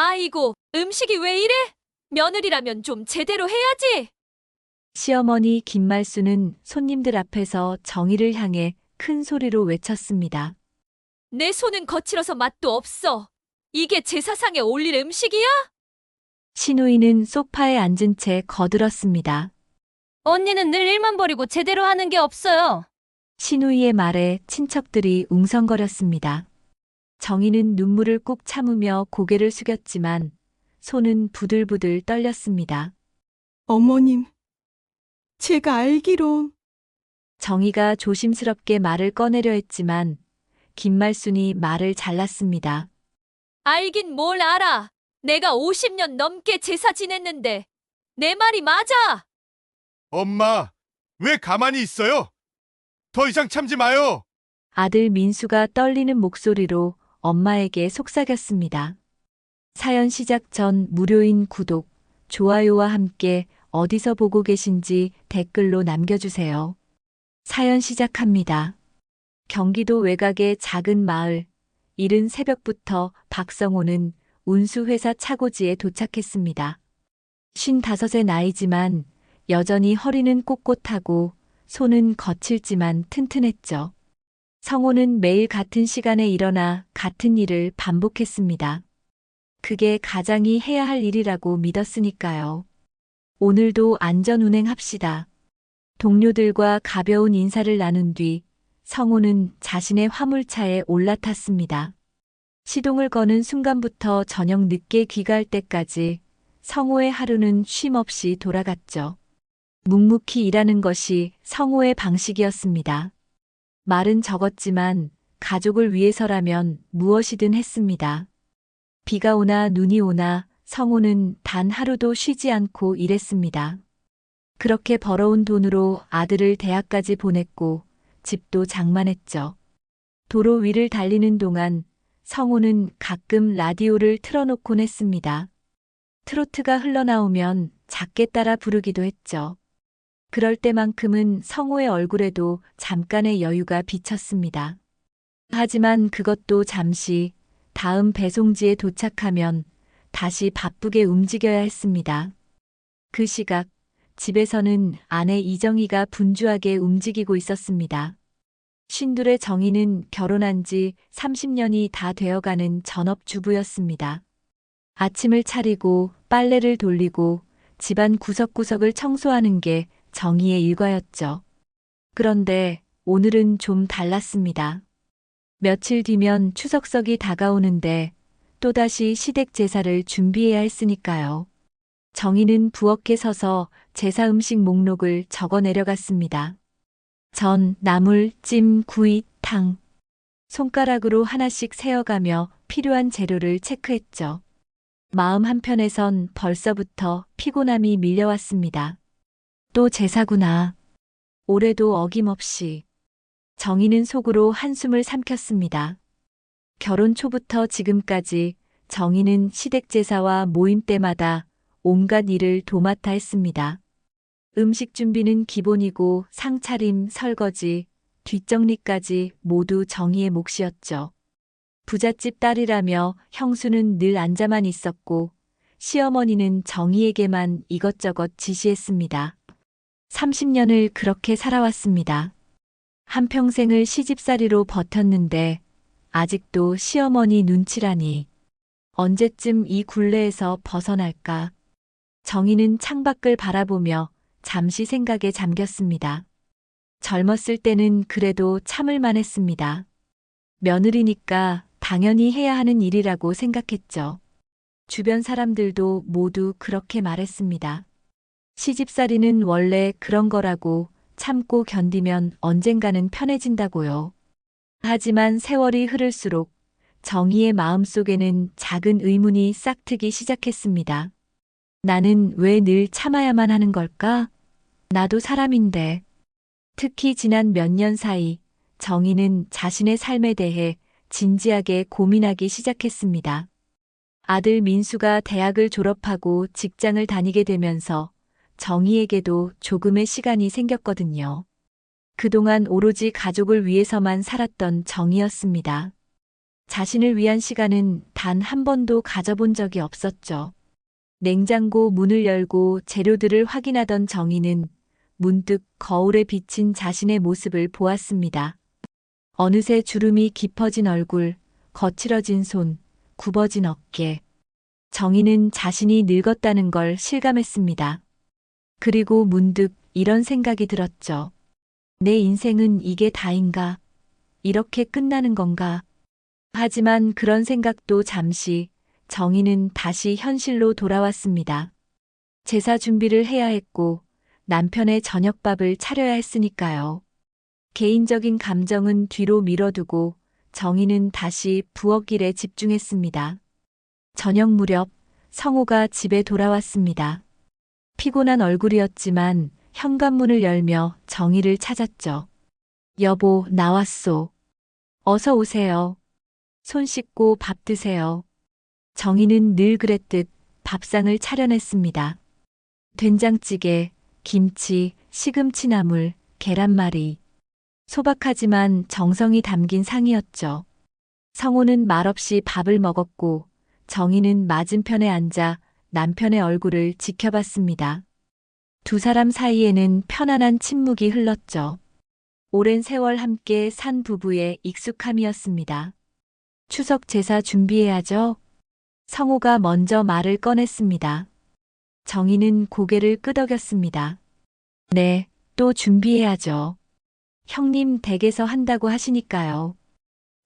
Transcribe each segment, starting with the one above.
아이고, 음식이 왜 이래? 며느리라면 좀 제대로 해야지. 시어머니 김말수는 손님들 앞에서 정희를 향해 큰 소리로 외쳤습니다. 내 손은 거칠어서 맛도 없어. 이게 제사상에 올릴 음식이야? 신우이는 소파에 앉은 채 거들었습니다. 언니는 늘 일만 버리고 제대로 하는 게 없어요. 신우이의 말에 친척들이 웅성거렸습니다. 정희는 눈물을 꾹 참으며 고개를 숙였지만 손은 부들부들 떨렸습니다. 어머님, 제가 알기론 정희가 조심스럽게 말을 꺼내려 했지만 김말순이 말을 잘랐습니다. 알긴 뭘 알아. 내가 50년 넘게 제사 지냈는데 내 말이 맞아. 엄마, 왜 가만히 있어요? 더 이상 참지 마요. 아들 민수가 떨리는 목소리로 엄마에게 속삭였습니다. 사연 시작 전 무료인 구독, 좋아요와 함께 어디서 보고 계신지 댓글로 남겨주세요. 사연 시작합니다. 경기도 외곽의 작은 마을, 이른 새벽부터 박성호는 운수회사 차고지에 도착했습니다. 55의 나이지만 여전히 허리는 꼿꼿하고 손은 거칠지만 튼튼했죠. 성호는 매일 같은 시간에 일어나 같은 일을 반복했습니다. 그게 가장이 해야 할 일이라고 믿었으니까요. 오늘도 안전운행합시다. 동료들과 가벼운 인사를 나눈 뒤 성호는 자신의 화물차에 올라탔습니다. 시동을 거는 순간부터 저녁 늦게 귀가할 때까지 성호의 하루는 쉼 없이 돌아갔죠. 묵묵히 일하는 것이 성호의 방식이었습니다. 말은 적었지만 가족을 위해서라면 무엇이든 했습니다. 비가 오나 눈이 오나 성호는 단 하루도 쉬지 않고 일했습니다. 그렇게 벌어온 돈으로 아들을 대학까지 보냈고 집도 장만했죠. 도로 위를 달리는 동안 성호는 가끔 라디오를 틀어놓곤 했습니다. 트로트가 흘러나오면 작게 따라 부르기도 했죠. 그럴 때만큼은 성호의 얼굴에도 잠깐의 여유가 비쳤습니다. 하지만 그것도 잠시, 다음 배송지에 도착하면 다시 바쁘게 움직여야 했습니다. 그 시각, 집에서는 아내 이정희가 분주하게 움직이고 있었습니다. 신둘의 정희는 결혼한 지 30년이 다 되어가는 전업주부였습니다. 아침을 차리고 빨래를 돌리고 집안 구석구석을 청소하는 게 정희의 일과였죠. 그런데 오늘은 좀 달랐습니다. 며칠 뒤면 추석석이 다가오는데 또다시 시댁 제사를 준비해야 했으니까요. 정희는 부엌에 서서 제사 음식 목록을 적어 내려갔습니다. 전, 나물, 찜, 구이, 탕. 손가락으로 하나씩 세어가며 필요한 재료를 체크했죠. 마음 한편에선 벌써부터 피곤함이 밀려왔습니다. 또 제사구나. 올해도 어김없이. 정희는 속으로 한숨을 삼켰습니다. 결혼 초부터 지금까지 정희는 시댁 제사와 모임 때마다 온갖 일을 도맡아 했습니다. 음식 준비는 기본이고 상차림, 설거지, 뒷정리까지 모두 정희의 몫이었죠. 부잣집 딸이라며 형수는 늘 앉아만 있었고 시어머니는 정희에게만 이것저것 지시했습니다. 30년을 그렇게 살아왔습니다. 한평생을 시집살이로 버텼는데 아직도 시어머니 눈치라니. 언제쯤 이 굴레에서 벗어날까? 정희는 창밖을 바라보며 잠시 생각에 잠겼습니다. 젊었을 때는 그래도 참을만 했습니다. 며느리니까 당연히 해야 하는 일이라고 생각했죠. 주변 사람들도 모두 그렇게 말했습니다. 시집살이는 원래 그런 거라고 참고 견디면 언젠가는 편해진다고요. 하지만 세월이 흐를수록 정희의 마음속에는 작은 의문이 싹트기 시작했습니다. 나는 왜 늘 참아야만 하는 걸까? 나도 사람인데. 특히 지난 몇 년 사이 정희는 자신의 삶에 대해 진지하게 고민하기 시작했습니다. 아들 민수가 대학을 졸업하고 직장을 다니게 되면서 정희에게도 조금의 시간이 생겼거든요. 그동안 오로지 가족을 위해서만 살았던 정희였습니다. 자신을 위한 시간은 단 한 번도 가져본 적이 없었죠. 냉장고 문을 열고 재료들을 확인하던 정희는 문득 거울에 비친 자신의 모습을 보았습니다. 어느새 주름이 깊어진 얼굴, 거칠어진 손, 굽어진 어깨. 정희는 자신이 늙었다는 걸 실감했습니다. 그리고 문득 이런 생각이 들었죠. 내 인생은 이게 다인가? 이렇게 끝나는 건가? 하지만 그런 생각도 잠시, 정희는 다시 현실로 돌아왔습니다. 제사 준비를 해야 했고 남편의 저녁밥을 차려야 했으니까요. 개인적인 감정은 뒤로 미뤄두고 정희는 다시 부엌 일에 집중했습니다. 저녁 무렵 성호가 집에 돌아왔습니다. 피곤한 얼굴이었지만 현관문을 열며 정희를 찾았죠. 여보, 나왔소. 어서 오세요. 손 씻고 밥 드세요. 정희는 늘 그랬듯 밥상을 차려냈습니다. 된장찌개, 김치, 시금치 나물, 계란말이. 소박하지만 정성이 담긴 상이었죠. 성호는 말없이 밥을 먹었고 정희는 맞은편에 앉아 남편의 얼굴을 지켜봤습니다. 두 사람 사이에는 편안한 침묵이 흘렀죠. 오랜 세월 함께 산 부부의 익숙함이었습니다. 추석 제사 준비해야죠. 성호가 먼저 말을 꺼냈습니다. 정희는 고개를 끄덕였습니다. 네, 또 준비해야죠. 형님 댁에서 한다고 하시니까요.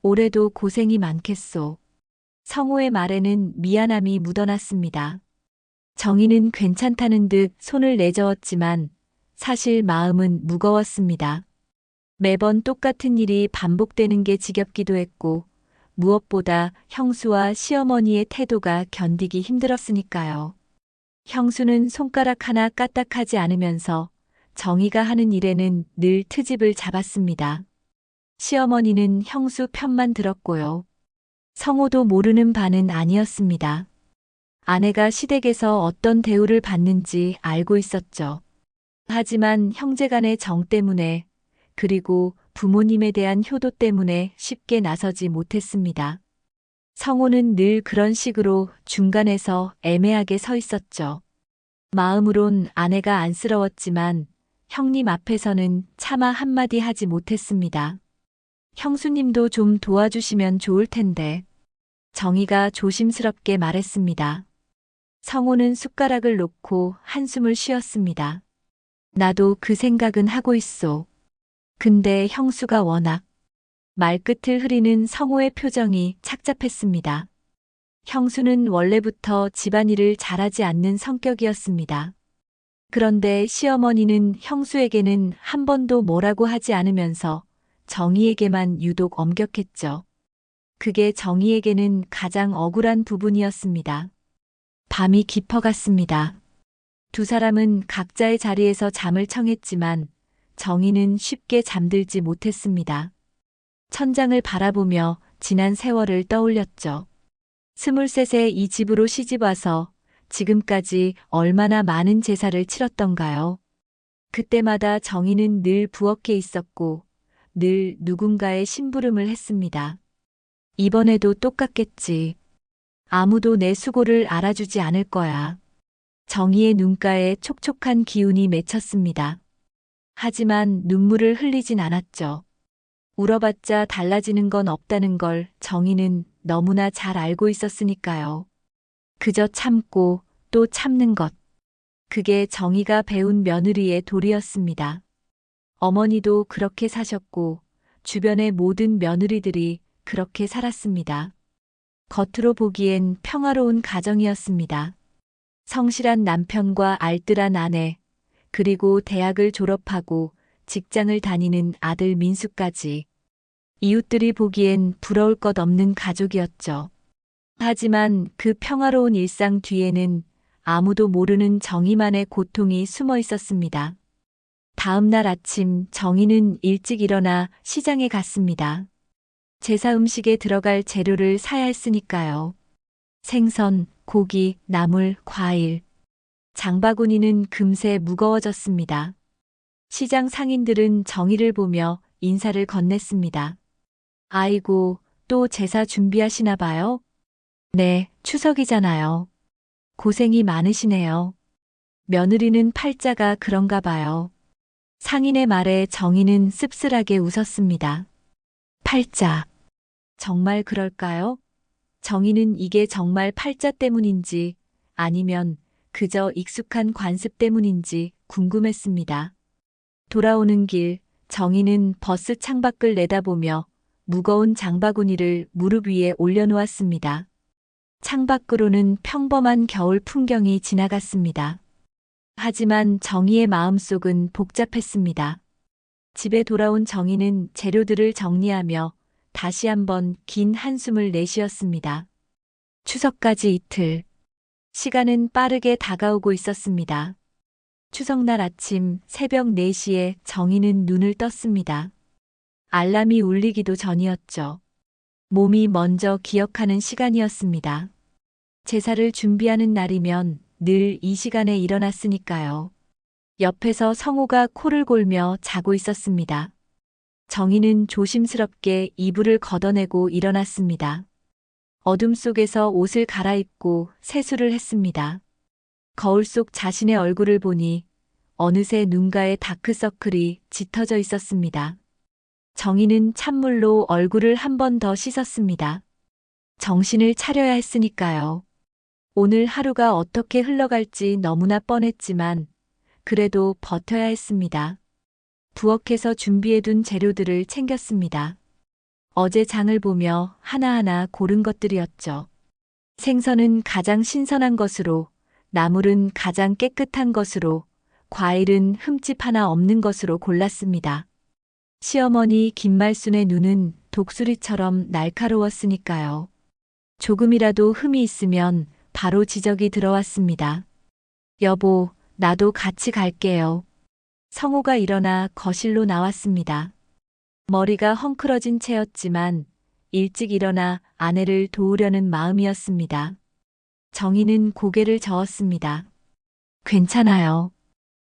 올해도 고생이 많겠소. 성호의 말에는 미안함이 묻어났습니다. 정희는 괜찮다는 듯 손을 내저었지만 사실 마음은 무거웠습니다. 매번 똑같은 일이 반복되는 게 지겹기도 했고 무엇보다 형수와 시어머니의 태도가 견디기 힘들었으니까요. 형수는 손가락 하나 까딱하지 않으면서 정희가 하는 일에는 늘 트집을 잡았습니다. 시어머니는 형수 편만 들었고요. 성호도 모르는 바는 아니었습니다. 아내가 시댁에서 어떤 대우를 받는지 알고 있었죠. 하지만 형제간의 정 때문에 그리고 부모님에 대한 효도 때문에 쉽게 나서지 못했습니다. 성호는 늘 그런 식으로 중간에서 애매하게 서 있었죠. 마음으론 아내가 안쓰러웠지만 형님 앞에서는 차마 한마디 하지 못했습니다. 형수님도 좀 도와주시면 좋을 텐데. 정희가 조심스럽게 말했습니다. 성호는 숟가락을 놓고 한숨을 쉬었습니다. 나도 그 생각은 하고 있소. 근데 형수가 워낙. 말끝을 흐리는 성호의 표정이 착잡했습니다. 형수는 원래부터 집안일을 잘하지 않는 성격이었습니다. 그런데 시어머니는 형수에게는 한 번도 뭐라고 하지 않으면서 정희에게만 유독 엄격했죠. 그게 정희에게는 가장 억울한 부분이었습니다. 밤이 깊어갔습니다. 두 사람은 각자의 자리에서 잠을 청했지만 정희는 쉽게 잠들지 못했습니다. 천장을 바라보며 지난 세월을 떠올렸죠. 23세 이 집으로 시집와서 지금까지 얼마나 많은 제사를 치렀던가요? 그때마다 정희는 늘 부엌에 있었고 늘 누군가의 심부름을 했습니다. 이번에도 똑같겠지. 아무도 내 수고를 알아주지 않을 거야. 정희의 눈가에 촉촉한 기운이 맺혔습니다. 하지만 눈물을 흘리진 않았죠. 울어봤자 달라지는 건 없다는 걸 정희는 너무나 잘 알고 있었으니까요. 그저 참고 또 참는 것. 그게 정희가 배운 며느리의 도리였습니다. 어머니도 그렇게 사셨고 주변의 모든 며느리들이 그렇게 살았습니다. 겉으로 보기엔 평화로운 가정이었습니다. 성실한 남편과 알뜰한 아내, 그리고 대학을 졸업하고 직장을 다니는 아들 민수까지. 이웃들이 보기엔 부러울 것 없는 가족이었죠. 하지만 그 평화로운 일상 뒤에는 아무도 모르는 정희만의 고통이 숨어 있었습니다. 다음 날 아침 정희는 일찍 일어나 시장에 갔습니다. 제사 음식에 들어갈 재료를 사야 했으니까요. 생선, 고기, 나물, 과일. 장바구니는 금세 무거워졌습니다. 시장 상인들은 정희를 보며 인사를 건넸습니다. 아이고, 또 제사 준비하시나 봐요? 네, 추석이잖아요. 고생이 많으시네요. 며느리는 팔자가 그런가 봐요. 상인의 말에 정희는 씁쓸하게 웃었습니다. 팔자. 정말 그럴까요? 정희는 이게 정말 팔자 때문인지 아니면 그저 익숙한 관습 때문인지 궁금했습니다. 돌아오는 길, 정희는 버스 창밖을 내다보며 무거운 장바구니를 무릎 위에 올려놓았습니다. 창밖으로는 평범한 겨울 풍경이 지나갔습니다. 하지만 정희의 마음속은 복잡했습니다. 집에 돌아온 정희는 재료들을 정리하며 다시 한번 긴 한숨을 내쉬었습니다. 추석까지 이틀. 시간은 빠르게 다가오고 있었습니다. 추석날 아침 새벽 4시에 정희는 눈을 떴습니다. 알람이 울리기도 전이었죠. 몸이 먼저 기억하는 시간이었습니다. 제사를 준비하는 날이면 늘 이 시간에 일어났으니까요. 옆에서 성호가 코를 골며 자고 있었습니다. 정희는 조심스럽게 이불을 걷어내고 일어났습니다. 어둠 속에서 옷을 갈아입고 세수를 했습니다. 거울 속 자신의 얼굴을 보니 어느새 눈가에 다크서클이 짙어져 있었습니다. 정희는 찬물로 얼굴을 한 번 더 씻었습니다. 정신을 차려야 했으니까요. 오늘 하루가 어떻게 흘러갈지 너무나 뻔했지만 그래도 버텨야 했습니다. 부엌에서 준비해둔 재료들을 챙겼습니다. 어제 장을 보며 하나하나 고른 것들이었죠. 생선은 가장 신선한 것으로, 나물은 가장 깨끗한 것으로, 과일은 흠집 하나 없는 것으로 골랐습니다. 시어머니 김말순의 눈은 독수리처럼 날카로웠으니까요. 조금이라도 흠이 있으면 바로 지적이 들어왔습니다. 여보, 나도 같이 갈게요. 성호가 일어나 거실로 나왔습니다. 머리가 헝클어진 채였지만 일찍 일어나 아내를 도우려는 마음이었습니다. 정희는 고개를 저었습니다. 괜찮아요.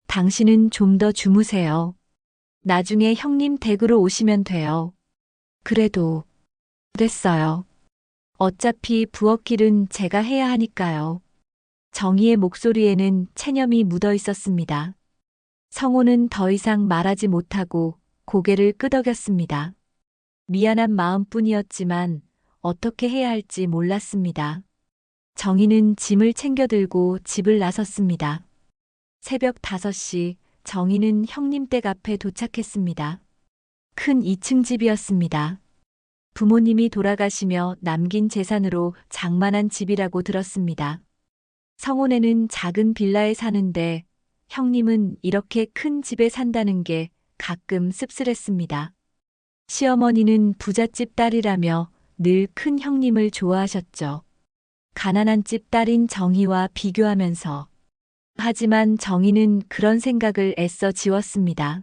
당신은 좀 더 주무세요. 나중에 형님 댁으로 오시면 돼요. 그래도 됐어요. 어차피 부엌일은 제가 해야 하니까요. 정희의 목소리에는 체념이 묻어 있었습니다. 성호는 더 이상 말하지 못하고 고개를 끄덕였습니다. 미안한 마음뿐이었지만 어떻게 해야 할지 몰랐습니다. 정희는 짐을 챙겨 들고 집을 나섰습니다. 새벽 5시 정희는 형님 댁 앞에 도착했습니다. 큰 2층 집이었습니다. 부모님이 돌아가시며 남긴 재산으로 장만한 집이라고 들었습니다. 성혼에는 작은 빌라에 사는데 형님은 이렇게 큰 집에 산다는 게 가끔 씁쓸했습니다. 시어머니는 부잣집 딸이라며 늘 큰 형님을 좋아하셨죠. 가난한 집 딸인 정희와 비교하면서. 하지만 정희는 그런 생각을 애써 지웠습니다.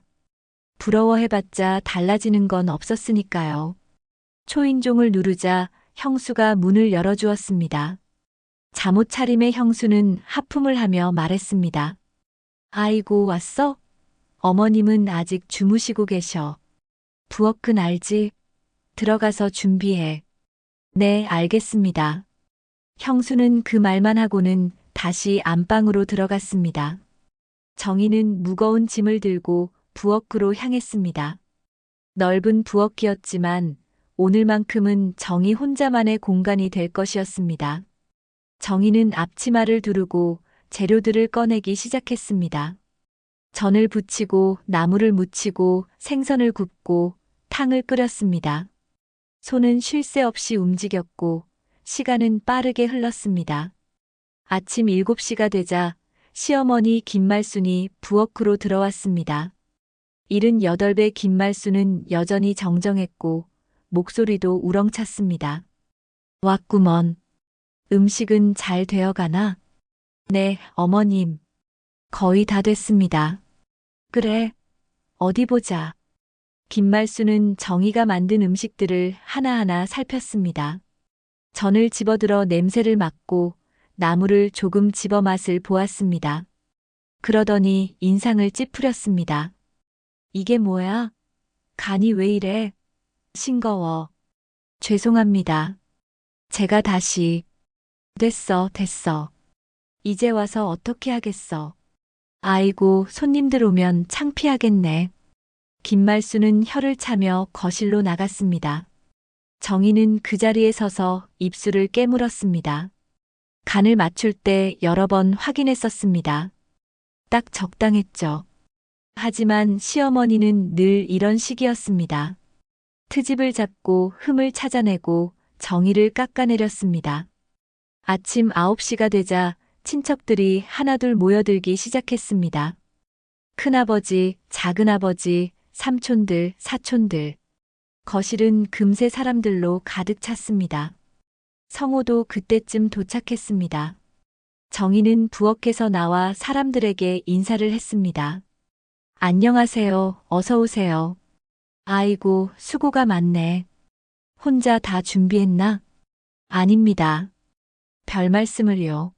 부러워해봤자 달라지는 건 없었으니까요. 초인종을 누르자 형수가 문을 열어주었습니다. 잠옷 차림의 형수는 하품을 하며 말했습니다. 아이고, 왔어? 어머님은 아직 주무시고 계셔. 부엌은 알지? 들어가서 준비해. 네, 알겠습니다. 형수는 그 말만 하고는 다시 안방으로 들어갔습니다. 정희는 무거운 짐을 들고 부엌으로 향했습니다. 넓은 부엌이었지만 오늘만큼은 정희 혼자만의 공간이 될 것이었습니다. 정희는 앞치마를 두르고 재료들을 꺼내기 시작했습니다. 전을 부치고 나물을 무치고 생선을 굽고 탕을 끓였습니다. 손은 쉴 새 없이 움직였고 시간은 빠르게 흘렀습니다. 아침 7시가 되자 시어머니 김말순이 부엌으로 들어왔습니다. 78배 김말순은 여전히 정정했고 목소리도 우렁찼습니다. 왔구먼. 음식은 잘 되어가나? 네, 어머님. 거의 다 됐습니다. 그래. 어디 보자. 김말순은 정희가 만든 음식들을 하나하나 살폈습니다. 전을 집어들어 냄새를 맡고 나물을 조금 집어 맛을 보았습니다. 그러더니 인상을 찌푸렸습니다. 이게 뭐야? 간이 왜 이래? 싱거워. 죄송합니다. 제가 다시. 됐어. 이제 와서 어떻게 하겠어. 아이고, 손님들 오면 창피하겠네. 김말수는 혀를 차며 거실로 나갔습니다. 정희는 그 자리에 서서 입술을 깨물었습니다. 간을 맞출 때 여러 번 확인했었습니다. 딱 적당했죠. 하지만 시어머니는 늘 이런 식이었습니다. 트집을 잡고 흠을 찾아내고 정의를 깎아내렸습니다. 아침 9시가 되자 친척들이 하나둘 모여들기 시작했습니다. 큰아버지, 작은아버지, 삼촌들, 사촌들. 거실은 금세 사람들로 가득 찼습니다. 성호도 그때쯤 도착했습니다. 정희는 부엌에서 나와 사람들에게 인사를 했습니다. 안녕하세요. 어서 오세요. 아이고, 수고가 많네. 혼자 다 준비했나? 아닙니다. 별 말씀을요.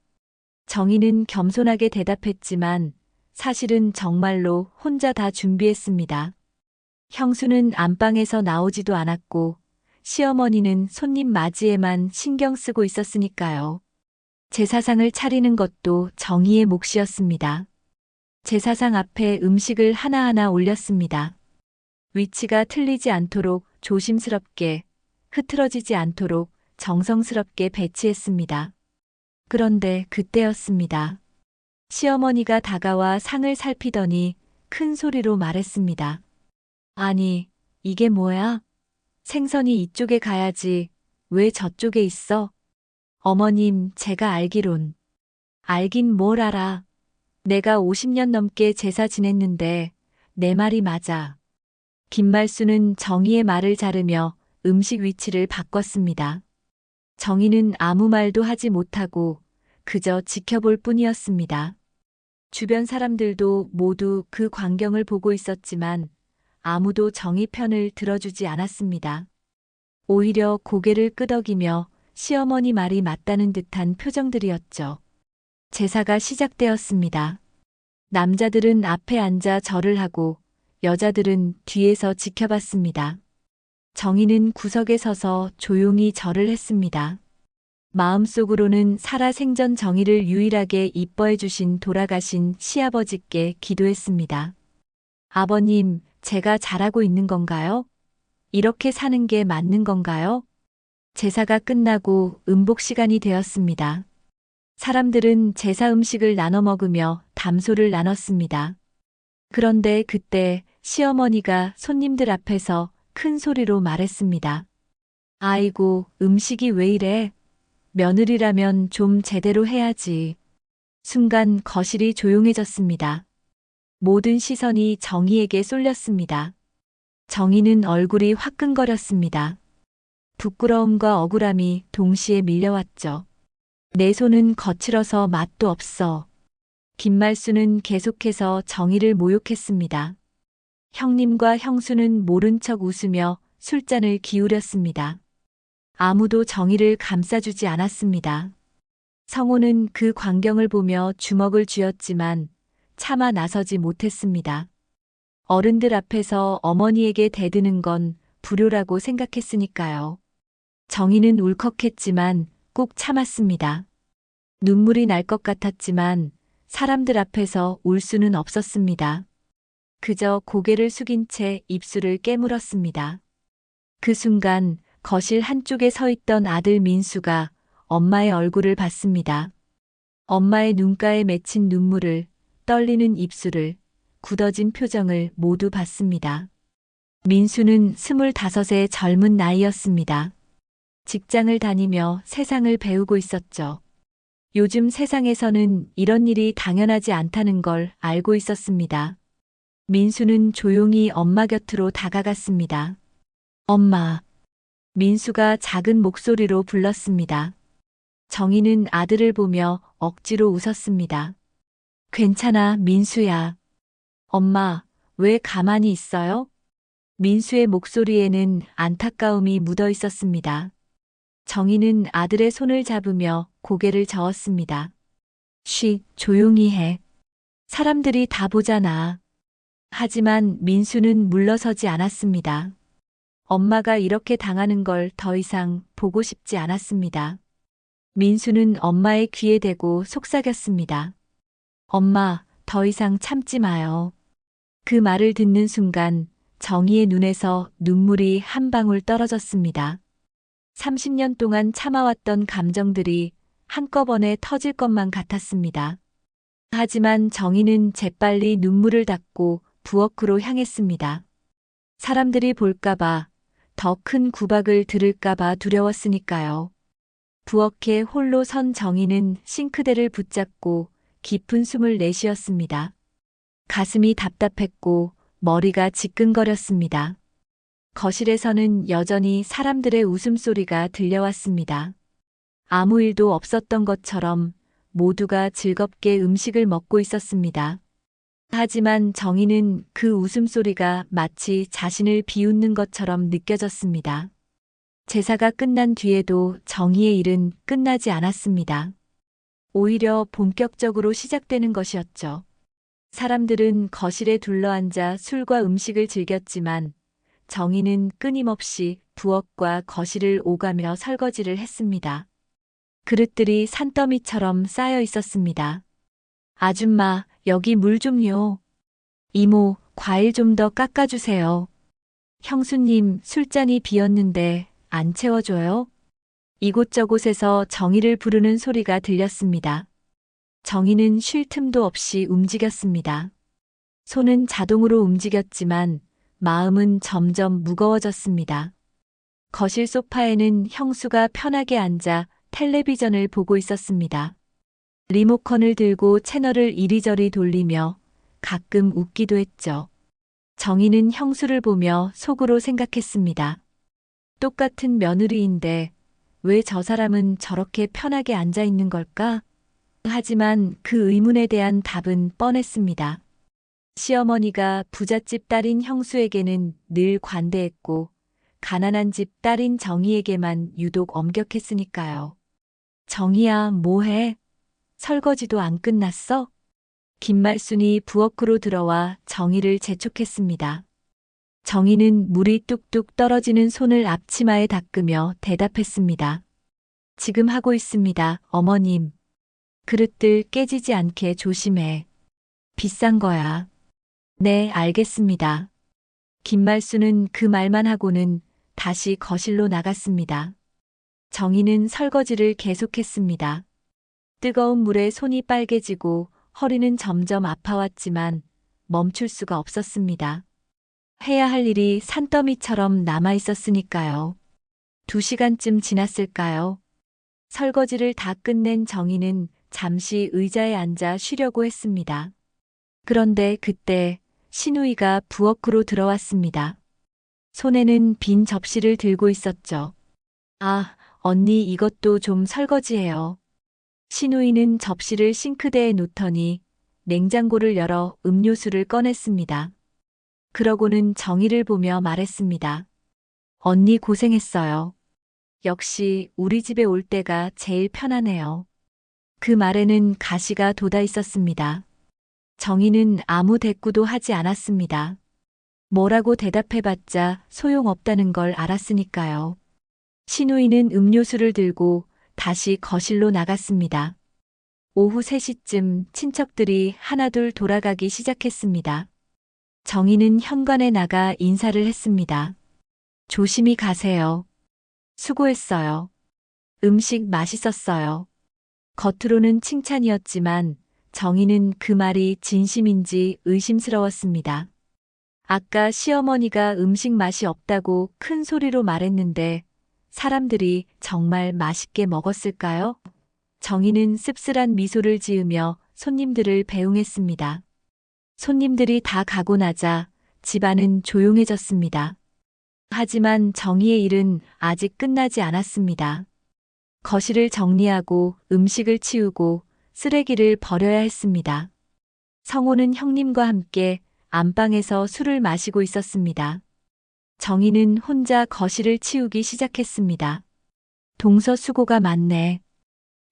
정희는 겸손하게 대답했지만 사실은 정말로 혼자 다 준비했습니다. 형수는 안방에서 나오지도 않았고 시어머니는 손님 맞이에만 신경 쓰고 있었으니까요. 제사상을 차리는 것도 정희의 몫이었습니다. 제사상 앞에 음식을 하나하나 올렸습니다. 위치가 틀리지 않도록 조심스럽게, 흐트러지지 않도록 정성스럽게 배치했습니다. 그런데 그때였습니다. 시어머니가 다가와 상을 살피더니 큰 소리로 말했습니다. 아니, 이게 뭐야? 생선이 이쪽에 가야지. 왜 저쪽에 있어? 어머님, 제가 알기론. 알긴 뭘 알아. 내가 50년 넘게 제사 지냈는데 내 말이 맞아. 김말수는 정희의 말을 자르며 음식 위치를 바꿨습니다. 정희는 아무 말도 하지 못하고 그저 지켜볼 뿐이었습니다. 주변 사람들도 모두 그 광경을 보고 있었지만 아무도 정희 편을 들어주지 않았습니다. 오히려 고개를 끄덕이며 시어머니 말이 맞다는 듯한 표정들이었죠. 제사가 시작되었습니다. 남자들은 앞에 앉아 절을 하고 여자들은 뒤에서 지켜봤습니다. 정희는 구석에 서서 조용히 절을 했습니다. 마음속으로는 살아생전 정희를 유일하게 이뻐해 주신 돌아가신 시아버지께 기도했습니다. 아버님, 제가 잘하고 있는 건가요? 이렇게 사는 게 맞는 건가요? 제사가 끝나고 음복 시간이 되었습니다. 사람들은 제사 음식을 나눠 먹으며 담소를 나눴습니다. 그런데 그때 시어머니가 손님들 앞에서 큰 소리로 말했습니다. 아이고, 음식이 왜 이래? 며느리라면 좀 제대로 해야지. 순간 거실이 조용해졌습니다. 모든 시선이 정희에게 쏠렸습니다. 정희는 얼굴이 화끈거렸습니다. 부끄러움과 억울함이 동시에 밀려왔죠. 내 손은 거칠어서 맛도 없어. 김말수는 계속해서 정희를 모욕했습니다. 형님과 형수는 모른 척 웃으며 술잔을 기울였습니다. 아무도 정희를 감싸주지 않았습니다. 성호는 그 광경을 보며 주먹을 쥐었지만 차마 나서지 못했습니다. 어른들 앞에서 어머니에게 대드는 건 불효라고 생각했으니까요. 정희는 울컥했지만 꾹 참았습니다. 눈물이 날 것 같았지만 사람들 앞에서 울 수는 없었습니다. 그저 고개를 숙인 채 입술을 깨물었습니다. 그 순간 거실 한쪽에 서 있던 아들 민수가 엄마의 얼굴을 봤습니다. 엄마의 눈가에 맺힌 눈물을, 떨리는 입술을, 굳어진 표정을 모두 봤습니다. 민수는 25의 젊은 나이였습니다. 직장을 다니며 세상을 배우고 있었죠. 요즘 세상에서는 이런 일이 당연하지 않다는 걸 알고 있었습니다. 민수는 조용히 엄마 곁으로 다가갔습니다. 엄마. 민수가 작은 목소리로 불렀습니다. 정희는 아들을 보며 억지로 웃었습니다. 괜찮아, 민수야. 엄마, 왜 가만히 있어요? 민수의 목소리에는 안타까움이 묻어 있었습니다. 정희는 아들의 손을 잡으며 고개를 저었습니다. 쉬, 조용히 해. 사람들이 다 보잖아. 하지만 민수는 물러서지 않았습니다. 엄마가 이렇게 당하는 걸 더 이상 보고 싶지 않았습니다. 민수는 엄마의 귀에 대고 속삭였습니다. 엄마, 더 이상 참지 마요. 그 말을 듣는 순간 정희의 눈에서 눈물이 한 방울 떨어졌습니다. 30년 동안 참아왔던 감정들이 한꺼번에 터질 것만 같았습니다. 하지만 정희는 재빨리 눈물을 닦고 부엌으로 향했습니다. 사람들이 볼까봐, 더 큰 구박을 들을까봐 두려웠으니까요. 부엌에 홀로 선 정희는 싱크대를 붙잡고 깊은 숨을 내쉬었습니다. 가슴이 답답했고 머리가 지끈거렸습니다. 거실에서는 여전히 사람들의 웃음소리가 들려왔습니다. 아무 일도 없었던 것처럼 모두가 즐겁게 음식을 먹고 있었습니다. 하지만 정희는 그 웃음소리가 마치 자신을 비웃는 것처럼 느껴졌습니다. 제사가 끝난 뒤에도 정희의 일은 끝나지 않았습니다. 오히려 본격적으로 시작되는 것이었죠. 사람들은 거실에 둘러앉아 술과 음식을 즐겼지만 정희는 끊임없이 부엌과 거실을 오가며 설거지를 했습니다. 그릇들이 산더미처럼 쌓여 있었습니다. 아줌마, 여기 물 좀요. 이모, 과일 좀 더 깎아주세요. 형수님, 술잔이 비었는데 안 채워줘요? 이곳저곳에서 정희를 부르는 소리가 들렸습니다. 정희는 쉴 틈도 없이 움직였습니다. 손은 자동으로 움직였지만 마음은 점점 무거워졌습니다. 거실 소파에는 형수가 편하게 앉아 텔레비전을 보고 있었습니다. 리모컨을 들고 채널을 이리저리 돌리며 가끔 웃기도 했죠. 정희는 형수를 보며 속으로 생각했습니다. 똑같은 며느리인데 왜 저 사람은 저렇게 편하게 앉아 있는 걸까? 하지만 그 의문에 대한 답은 뻔했습니다. 시어머니가 부잣집 딸인 형수에게는 늘 관대했고 가난한 집 딸인 정희에게만 유독 엄격했으니까요. 정희야, 뭐해? 설거지도 안 끝났어? 김말순이 부엌으로 들어와 정희를 재촉했습니다. 정희는 물이 뚝뚝 떨어지는 손을 앞치마에 닦으며 대답했습니다. 지금 하고 있습니다, 어머님. 그릇들 깨지지 않게 조심해. 비싼 거야. 네, 알겠습니다. 김말순은 그 말만 하고는 다시 거실로 나갔습니다. 정희는 설거지를 계속했습니다. 뜨거운 물에 손이 빨개지고 허리는 점점 아파왔지만 멈출 수가 없었습니다. 해야 할 일이 산더미처럼 남아 있었으니까요. 2시간쯤 지났을까요? 설거지를 다 끝낸 정희는 잠시 의자에 앉아 쉬려고 했습니다. 그런데 그때 신우이가 부엌으로 들어왔습니다. 손에는 빈 접시를 들고 있었죠. 아, 언니 이것도 좀 설거지해요. 신우이는 접시를 싱크대에 놓더니 냉장고를 열어 음료수를 꺼냈습니다. 그러고는 정희를 보며 말했습니다. 언니 고생했어요. 역시 우리 집에 올 때가 제일 편하네요. 그 말에는 가시가 돋아 있었습니다. 정희는 아무 대꾸도 하지 않았습니다. 뭐라고 대답해봤자 소용없다는 걸 알았으니까요. 신우이는 음료수를 들고 다시 거실로 나갔습니다. 오후 3시쯤 친척들이 하나둘 돌아가기 시작했습니다. 정희는 현관에 나가 인사를 했습니다. 조심히 가세요. 수고했어요. 음식 맛있었어요. 겉으로는 칭찬이었지만 정희는 그 말이 진심인지 의심스러웠습니다. 아까 시어머니가 음식 맛이 없다고 큰 소리로 말했는데 사람들이 정말 맛있게 먹었을까요? 정희는 씁쓸한 미소를 지으며 손님들을 배웅했습니다. 손님들이 다 가고 나자 집안은 조용해졌습니다. 하지만 정희의 일은 아직 끝나지 않았습니다. 거실을 정리하고 음식을 치우고 쓰레기를 버려야 했습니다. 성호는 형님과 함께 안방에서 술을 마시고 있었습니다. 정희는 혼자 거실을 치우기 시작했습니다. 동서 수고가 많네.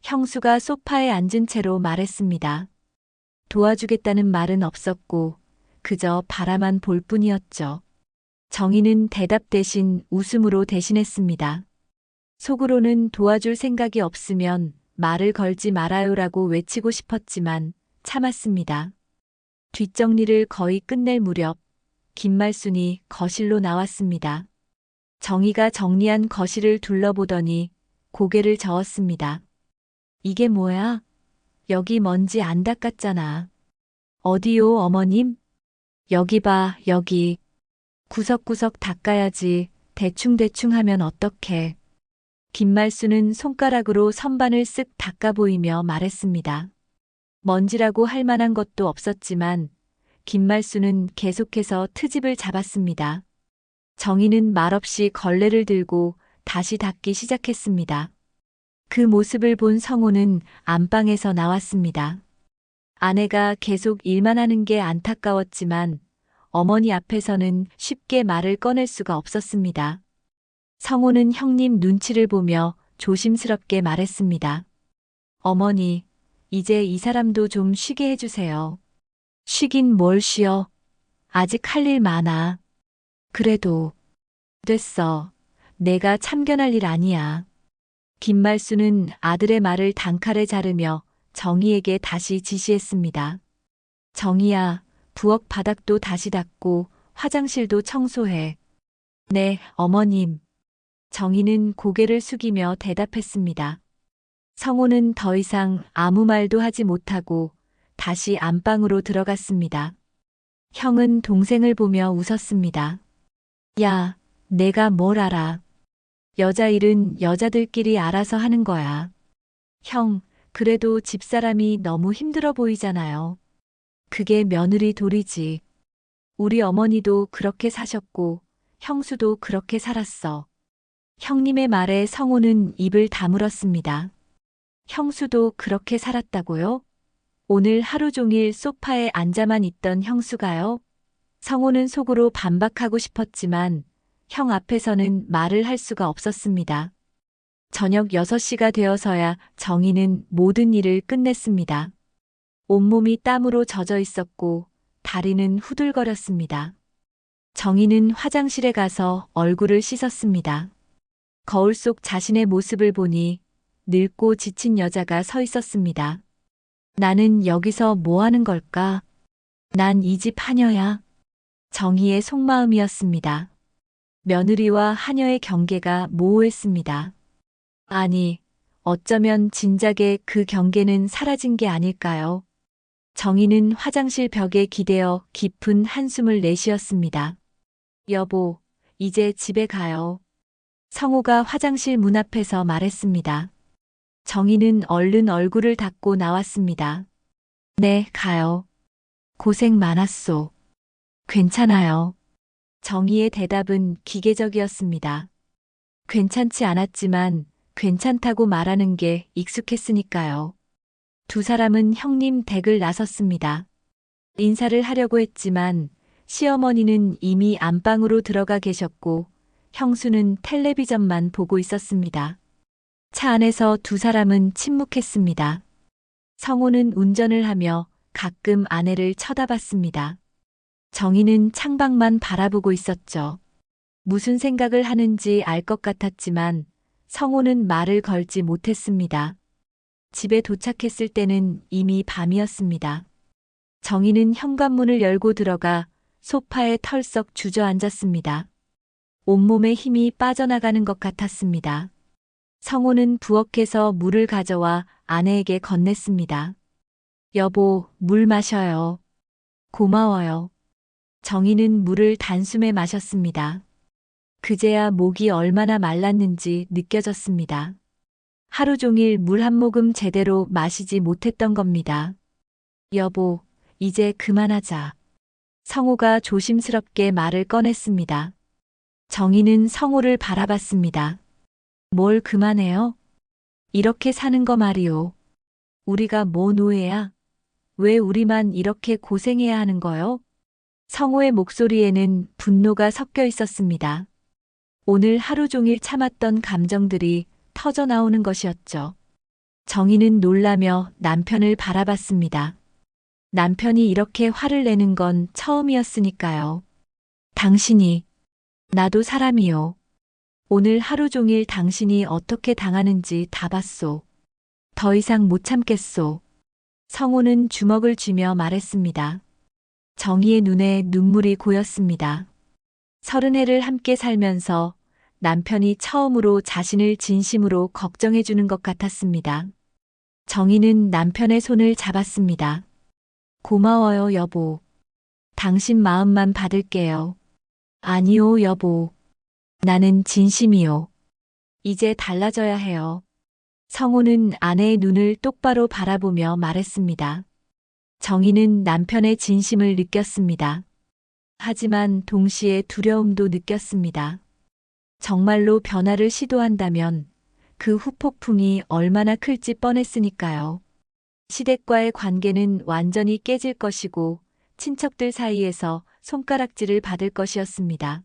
형수가 소파에 앉은 채로 말했습니다. 도와주겠다는 말은 없었고 그저 바라만 볼 뿐이었죠. 정희는 대답 대신 웃음으로 대신했습니다. 속으로는 도와줄 생각이 없으면 말을 걸지 말아요라고 외치고 싶었지만 참았습니다. 뒷정리를 거의 끝낼 무렵 김말순이 거실로 나왔습니다. 정희가 정리한 거실을 둘러보더니 고개를 저었습니다. 이게 뭐야? 여기 먼지 안 닦았잖아. 어디요, 어머님? 여기 봐, 여기. 구석구석 닦아야지. 대충대충 하면 어떡해. 김말수는 손가락으로 선반을 쓱 닦아 보이며 말했습니다. 먼지라고 할 만한 것도 없었지만 김말수는 계속해서 트집을 잡았습니다. 정희는 말없이 걸레를 들고 다시 닦기 시작했습니다. 그 모습을 본 성호는 안방에서 나왔습니다. 아내가 계속 일만 하는 게 안타까웠지만 어머니 앞에서는 쉽게 말을 꺼낼 수가 없었습니다. 성호는 형님 눈치를 보며 조심스럽게 말했습니다. 어머니, 이제 이 사람도 좀 쉬게 해주세요. 쉬긴 뭘 쉬어. 아직 할 일 많아. 그래도 됐어. 내가 참견할 일 아니야. 김말수는 아들의 말을 단칼에 자르며 정희에게 다시 지시했습니다. 정희야, 부엌 바닥도 다시 닦고 화장실도 청소해. 네, 어머님. 정희는 고개를 숙이며 대답했습니다. 성호는 더 이상 아무 말도 하지 못하고 다시 안방으로 들어갔습니다. 형은 동생을 보며 웃었습니다. 야, 내가 뭘 알아. 여자 일은 여자들끼리 알아서 하는 거야. 형, 그래도 집사람이 너무 힘들어 보이잖아요. 그게 며느리 도리지. 우리 어머니도 그렇게 사셨고 형수도 그렇게 살았어. 형님의 말에 성호는 입을 다물었습니다. 형수도 그렇게 살았다고요? 오늘 하루 종일 소파에 앉아만 있던 형수가요? 성호는 속으로 반박하고 싶었지만 형 앞에서는 말을 할 수가 없었습니다. 저녁 6시가 되어서야 정희는 모든 일을 끝냈습니다. 온몸이 땀으로 젖어 있었고 다리는 후들거렸습니다. 정희는 화장실에 가서 얼굴을 씻었습니다. 거울 속 자신의 모습을 보니 늙고 지친 여자가 서 있었습니다. 나는 여기서 뭐 하는 걸까? 난 이 집 하녀야. 정희의 속마음이었습니다. 며느리와 하녀의 경계가 모호했습니다. 아니, 어쩌면 진작에 그 경계는 사라진 게 아닐까요? 정희는 화장실 벽에 기대어 깊은 한숨을 내쉬었습니다. 여보, 이제 집에 가요. 성호가 화장실 문 앞에서 말했습니다. 정희는 얼른 얼굴을 닦고 나왔습니다. 네, 가요. 고생 많았소. 괜찮아요. 정희의 대답은 기계적이었습니다. 괜찮지 않았지만 괜찮다고 말하는 게 익숙했으니까요. 두 사람은 형님 댁을 나섰습니다. 인사를 하려고 했지만 시어머니는 이미 안방으로 들어가 계셨고 형수는 텔레비전만 보고 있었습니다. 차 안에서 두 사람은 침묵했습니다. 성호는 운전을 하며 가끔 아내를 쳐다봤습니다. 정희는 창밖만 바라보고 있었죠. 무슨 생각을 하는지 알 것 같았지만 성호는 말을 걸지 못했습니다. 집에 도착했을 때는 이미 밤이었습니다. 정희는 현관문을 열고 들어가 소파에 털썩 주저앉았습니다. 온몸에 힘이 빠져나가는 것 같았습니다. 성호는 부엌에서 물을 가져와 아내에게 건넸습니다. 여보, 물 마셔요. 고마워요. 정희는 물을 단숨에 마셨습니다. 그제야 목이 얼마나 말랐는지 느껴졌습니다. 하루 종일 물 한 모금 제대로 마시지 못했던 겁니다. 여보, 이제 그만하자. 성호가 조심스럽게 말을 꺼냈습니다. 정희는 성호를 바라봤습니다. 뭘 그만해요? 이렇게 사는 거 말이오. 우리가 뭐 노예야? 왜 우리만 이렇게 고생해야 하는 거요? 성호의 목소리에는 분노가 섞여 있었습니다. 오늘 하루 종일 참았던 감정들이 터져 나오는 것이었죠. 정희는 놀라며 남편을 바라봤습니다. 남편이 이렇게 화를 내는 건 처음이었으니까요. 당신이 나도 사람이요. 오늘 하루 종일 당신이 어떻게 당하는지 다 봤소. 더 이상 못 참겠소. 성호는 주먹을 쥐며 말했습니다. 정희의 눈에 눈물이 고였습니다. 30해를 함께 살면서 남편이 처음으로 자신을 진심으로 걱정해 주는 것 같았습니다. 정희는 남편의 손을 잡았습니다. 고마워요, 여보. 당신 마음만 받을게요. 아니요, 여보. 나는 진심이요. 이제 달라져야 해요. 성호는 아내의 눈을 똑바로 바라보며 말했습니다. 정희는 남편의 진심을 느꼈습니다. 하지만 동시에 두려움도 느꼈습니다. 정말로 변화를 시도한다면 그 후폭풍이 얼마나 클지 뻔했으니까요. 시댁과의 관계는 완전히 깨질 것이고 친척들 사이에서 손가락질을 받을 것이었습니다.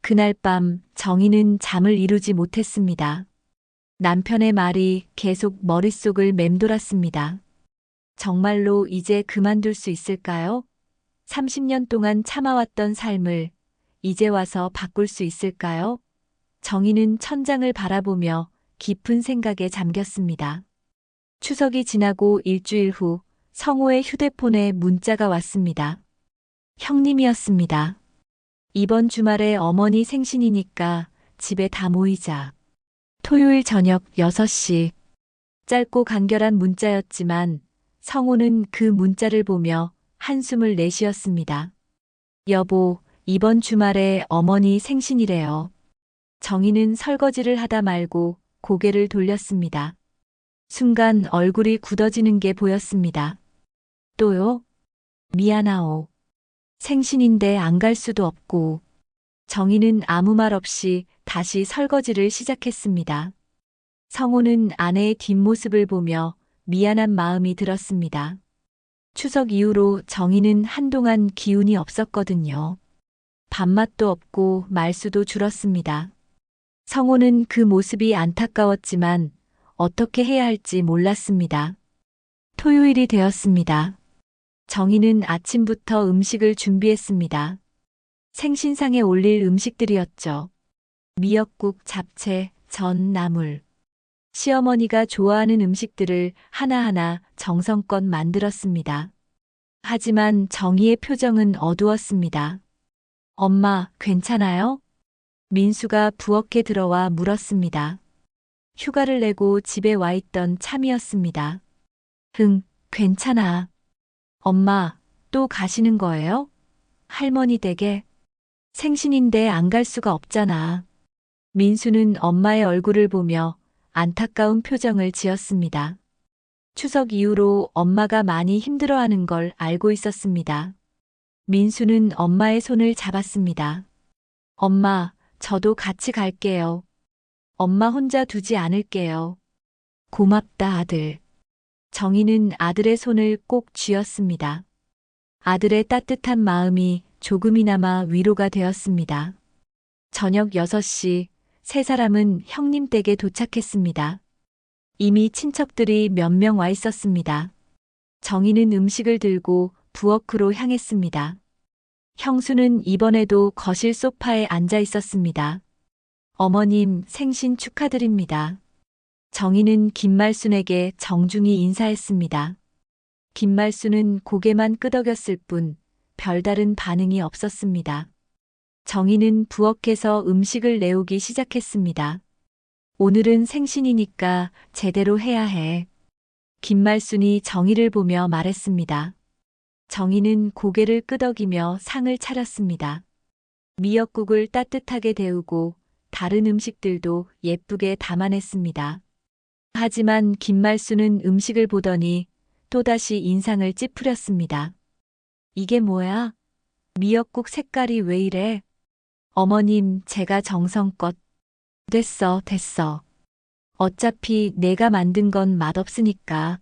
그날 밤 정희는 잠을 이루지 못했습니다. 남편의 말이 계속 머릿속을 맴돌았습니다. 정말로 이제 그만둘 수 있을까요? 30년 동안 참아왔던 삶을 이제 와서 바꿀 수 있을까요? 정희는 천장을 바라보며 깊은 생각에 잠겼습니다. 추석이 지나고 일주일 후 성호의 휴대폰에 문자가 왔습니다. 형님이었습니다. 이번 주말에 어머니 생신이니까 집에 다 모이자. 토요일 저녁 6시. 짧고 간결한 문자였지만 성호는 그 문자를 보며 한숨을 내쉬었습니다. 여보, 이번 주말에 어머니 생신이래요. 정희는 설거지를 하다 말고 고개를 돌렸습니다. 순간 얼굴이 굳어지는 게 보였습니다. 또요? 미안하오. 생신인데 안 갈 수도 없고. 정희는 아무 말 없이 다시 설거지를 시작했습니다. 성호는 아내의 뒷모습을 보며 미안한 마음이 들었습니다. 추석 이후로 정희는 한동안 기운이 없었거든요. 밥맛도 없고 말수도 줄었습니다. 성호는 그 모습이 안타까웠지만 어떻게 해야 할지 몰랐습니다. 토요일이 되었습니다. 정희는 아침부터 음식을 준비했습니다. 생신상에 올릴 음식들이었죠. 미역국, 잡채, 전, 나물. 시어머니가 좋아하는 음식들을 하나하나 정성껏 만들었습니다. 하지만 정희의 표정은 어두웠습니다. 엄마, 괜찮아요? 민수가 부엌에 들어와 물었습니다. 휴가를 내고 집에 와 있던 참이었습니다. 괜찮아. 엄마, 또 가시는 거예요? 할머니 댁에? 생신인데 안 갈 수가 없잖아. 민수는 엄마의 얼굴을 보며 안타까운 표정을 지었습니다. 추석 이후로 엄마가 많이 힘들어하는 걸 알고 있었습니다. 민수는 엄마의 손을 잡았습니다. 엄마, 저도 같이 갈게요. 엄마 혼자 두지 않을게요. 고맙다, 아들. 정희는 아들의 손을 꼭 쥐었습니다. 아들의 따뜻한 마음이 조금이나마 위로가 되었습니다. 저녁 6시, 세 사람은 형님 댁에 도착했습니다. 이미 친척들이 몇 명 와 있었습니다. 정희는 음식을 들고 부엌으로 향했습니다. 형수는 이번에도 거실 소파에 앉아 있었습니다. 어머님, 생신 축하드립니다. 정희는 김말순에게 정중히 인사했습니다. 김말순은 고개만 끄덕였을 뿐 별다른 반응이 없었습니다. 정희는 부엌에서 음식을 내오기 시작했습니다. 오늘은 생신이니까 제대로 해야 해. 김말순이 정희를 보며 말했습니다. 정희는 고개를 끄덕이며 상을 차렸습니다. 미역국을 따뜻하게 데우고 다른 음식들도 예쁘게 담아냈습니다. 하지만 김말순은 음식을 보더니 또다시 인상을 찌푸렸습니다. 이게 뭐야? 미역국 색깔이 왜 이래? 어머님, 제가 정성껏. 됐어. 어차피 내가 만든 건 맛없으니까.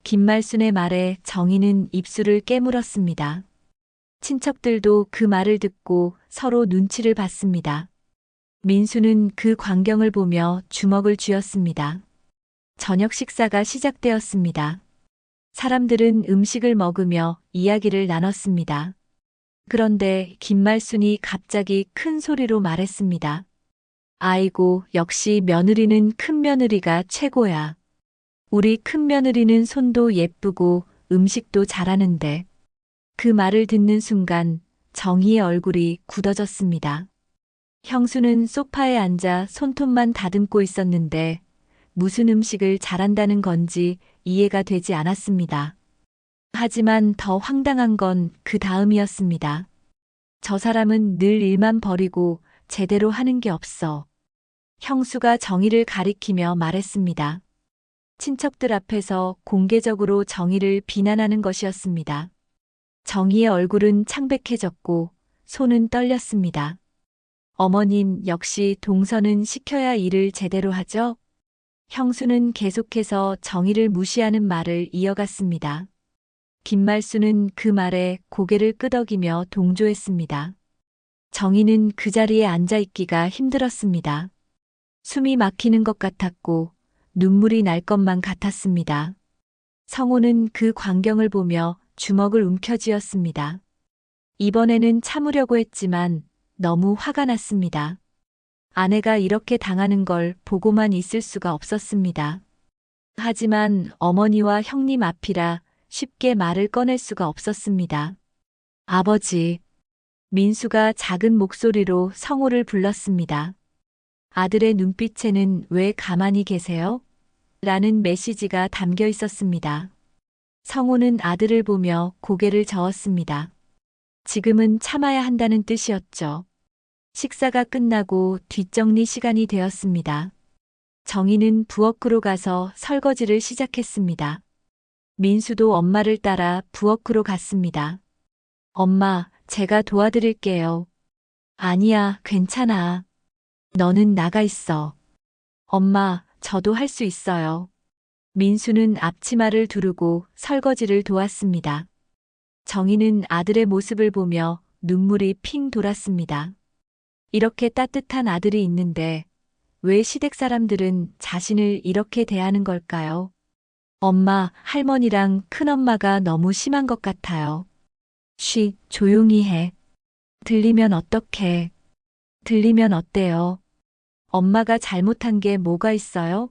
김말순의 말에 정희는 입술을 깨물었습니다. 친척들도 그 말을 듣고 서로 눈치를 봤습니다. 민수는 그 광경을 보며 주먹을 쥐었습니다. 저녁 식사가 시작되었습니다. 사람들은 음식을 먹으며 이야기를 나눴습니다. 그런데 김말순이 갑자기 큰 소리로 말했습니다. 아이고, 역시 며느리는 큰 며느리가 최고야. 우리 큰 며느리는 손도 예쁘고 음식도 잘하는데. 그 말을 듣는 순간 정희의 얼굴이 굳어졌습니다. 형수는 소파에 앉아 손톱만 다듬고 있었는데 무슨 음식을 잘한다는 건지 이해가 되지 않았습니다. 하지만 더 황당한 건 그 다음이었습니다. 저 사람은 늘 일만 벌이고 제대로 하는 게 없어. 형수가 정희를 가리키며 말했습니다. 친척들 앞에서 공개적으로 정희를 비난하는 것이었습니다. 정희의 얼굴은 창백해졌고 손은 떨렸습니다. 어머님, 역시 동서는 시켜야 일을 제대로 하죠? 형수는 계속해서 정희를 무시하는 말을 이어갔습니다. 김말수는 그 말에 고개를 끄덕이며 동조했습니다. 정희는 그 자리에 앉아 있기가 힘들었습니다. 숨이 막히는 것 같았고 눈물이 날 것만 같았습니다. 성호는 그 광경을 보며 주먹을 움켜쥐었습니다. 이번에는 참으려고 했지만 너무 화가 났습니다. 아내가 이렇게 당하는 걸 보고만 있을 수가 없었습니다. 하지만 어머니와 형님 앞이라 쉽게 말을 꺼낼 수가 없었습니다. 아버지. 민수가 작은 목소리로 성호를 불렀습니다. 아들의 눈빛에는 왜 가만히 계세요? 라는 메시지가 담겨 있었습니다. 성호는 아들을 보며 고개를 저었습니다. 지금은 참아야 한다는 뜻이었죠. 식사가 끝나고 뒷정리 시간이 되었습니다. 정희는 부엌으로 가서 설거지를 시작했습니다. 민수도 엄마를 따라 부엌으로 갔습니다. 엄마, 제가 도와드릴게요. 아니야, 괜찮아. 너는 나가 있어. 엄마, 저도 할 수 있어요. 민수는 앞치마를 두르고 설거지를 도왔습니다. 정희는 아들의 모습을 보며 눈물이 핑 돌았습니다. 이렇게 따뜻한 아들이 있는데 왜 시댁 사람들은 자신을 이렇게 대하는 걸까요? 엄마, 할머니랑 큰엄마가 너무 심한 것 같아요. 쉬, 조용히 해. 들리면 어떡해. 들리면 어때요? 엄마가 잘못한 게 뭐가 있어요?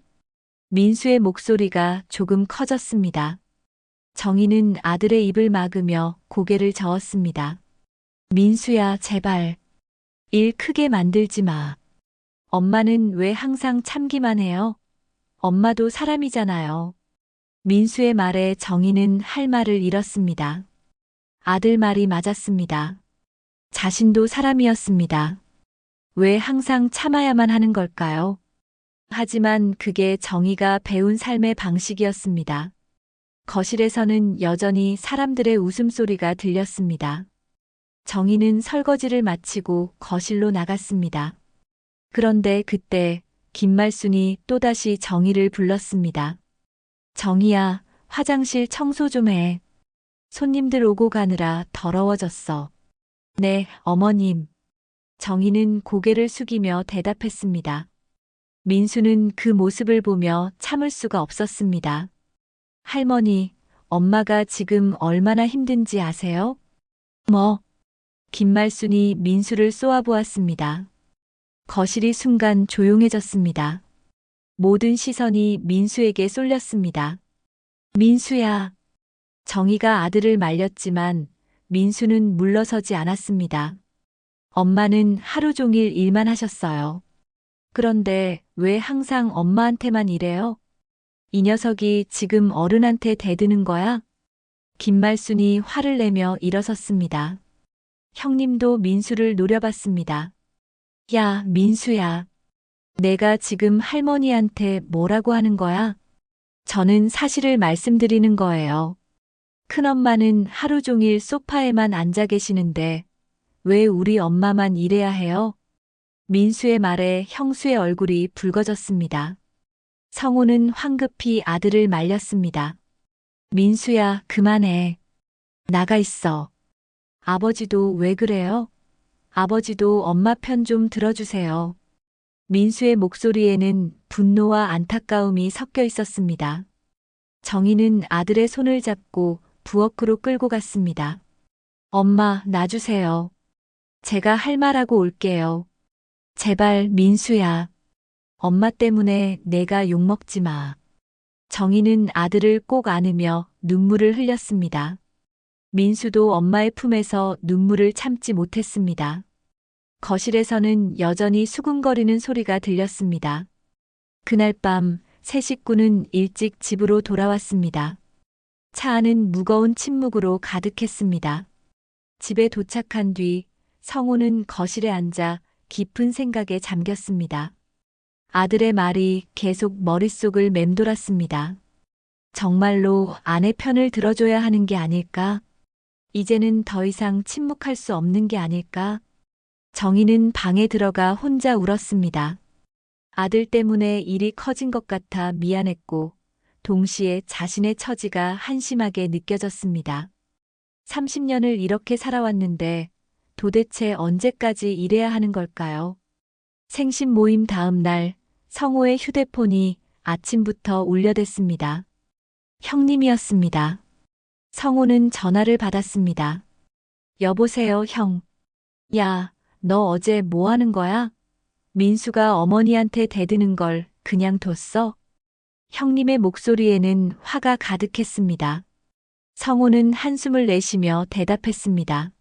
민수의 목소리가 조금 커졌습니다. 정희는 아들의 입을 막으며 고개를 저었습니다. 민수야, 제발. 일 크게 만들지 마. 엄마는 왜 항상 참기만 해요? 엄마도 사람이잖아요. 민수의 말에 정희는 할 말을 잃었습니다. 아들 말이 맞았습니다. 자신도 사람이었습니다. 왜 항상 참아야만 하는 걸까요? 하지만 그게 정희가 배운 삶의 방식이었습니다. 거실에서는 여전히 사람들의 웃음소리가 들렸습니다. 정희는 설거지를 마치고 거실로 나갔습니다. 그런데 그때 김말순이 또다시 정희를 불렀습니다. 정희야, 화장실 청소 좀 해. 손님들 오고 가느라 더러워졌어. 네, 어머님. 정희는 고개를 숙이며 대답했습니다. 민수는 그 모습을 보며 참을 수가 없었습니다. 할머니, 엄마가 지금 얼마나 힘든지 아세요? 뭐? 김말순이 민수를 쏘아보았습니다. 거실이 순간 조용해졌습니다. 모든 시선이 민수에게 쏠렸습니다. 민수야. 정희가 아들을 말렸지만 민수는 물러서지 않았습니다. 엄마는 하루 종일 일만 하셨어요. 그런데 왜 항상 엄마한테만 이래요? 이 녀석이 지금 어른한테 대드는 거야? 김말순이 화를 내며 일어섰습니다. 형님도 민수를 노려봤습니다. 야, 민수야. 내가 지금 할머니한테 뭐라고 하는 거야? 저는 사실을 말씀드리는 거예요. 큰엄마는 하루 종일 소파에만 앉아 계시는데 왜 우리 엄마만 이래야 해요? 민수의 말에 형수의 얼굴이 붉어졌습니다. 성호는 황급히 아들을 말렸습니다. 민수야, 그만해. 나가 있어. 아버지도 왜 그래요? 아버지도 엄마 편 좀 들어주세요. 민수의 목소리에는 분노와 안타까움이 섞여 있었습니다. 정희는 아들의 손을 잡고 부엌으로 끌고 갔습니다. 엄마, 놔주세요. 제가 할 말하고 올게요. 제발, 민수야. 엄마 때문에 내가 욕먹지 마. 정희는 아들을 꼭 안으며 눈물을 흘렸습니다. 민수도 엄마의 품에서 눈물을 참지 못했습니다. 거실에서는 여전히 수군거리는 소리가 들렸습니다. 그날 밤 세 식구는 일찍 집으로 돌아왔습니다. 차 안은 무거운 침묵으로 가득했습니다. 집에 도착한 뒤 성우는 거실에 앉아 깊은 생각에 잠겼습니다. 아들의 말이 계속 머릿속을 맴돌았습니다. 정말로 아내 편을 들어줘야 하는 게 아닐까? 이제는 더 이상 침묵할 수 없는 게 아닐까? 정희는 방에 들어가 혼자 울었습니다. 아들 때문에 일이 커진 것 같아 미안했고, 동시에 자신의 처지가 한심하게 느껴졌습니다. 30년을 이렇게 살아왔는데 도대체 언제까지 이래야 하는 걸까요? 생신 모임 다음 날 성호의 휴대폰이 아침부터 울려댔습니다. 형님이었습니다. 성호는 전화를 받았습니다. 여보세요, 형. 야, 너 어제 뭐 하는 거야? 민수가 어머니한테 대드는 걸 그냥 뒀어? 형님의 목소리에는 화가 가득했습니다. 성호는 한숨을 내쉬며 대답했습니다.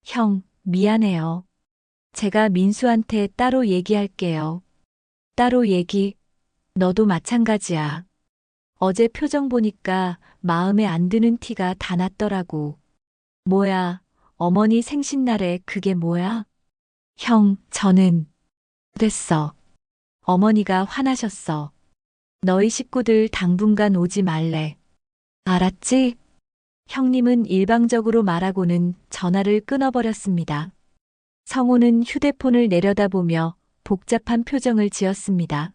형, 미안해요. 제가 민수한테 따로 얘기할게요. 따로 얘기? 너도 마찬가지야. 어제 표정 보니까 마음에 안 드는 티가 다 났더라고. 뭐야, 어머니 생신날에 그게 뭐야? 형, 저는 그랬어. 어머니가 화나셨어. 너희 식구들 당분간 오지 말래. 알았지? 형님은 일방적으로 말하고는 전화를 끊어버렸습니다. 성우는 휴대폰을 내려다보며 복잡한 표정을 지었습니다.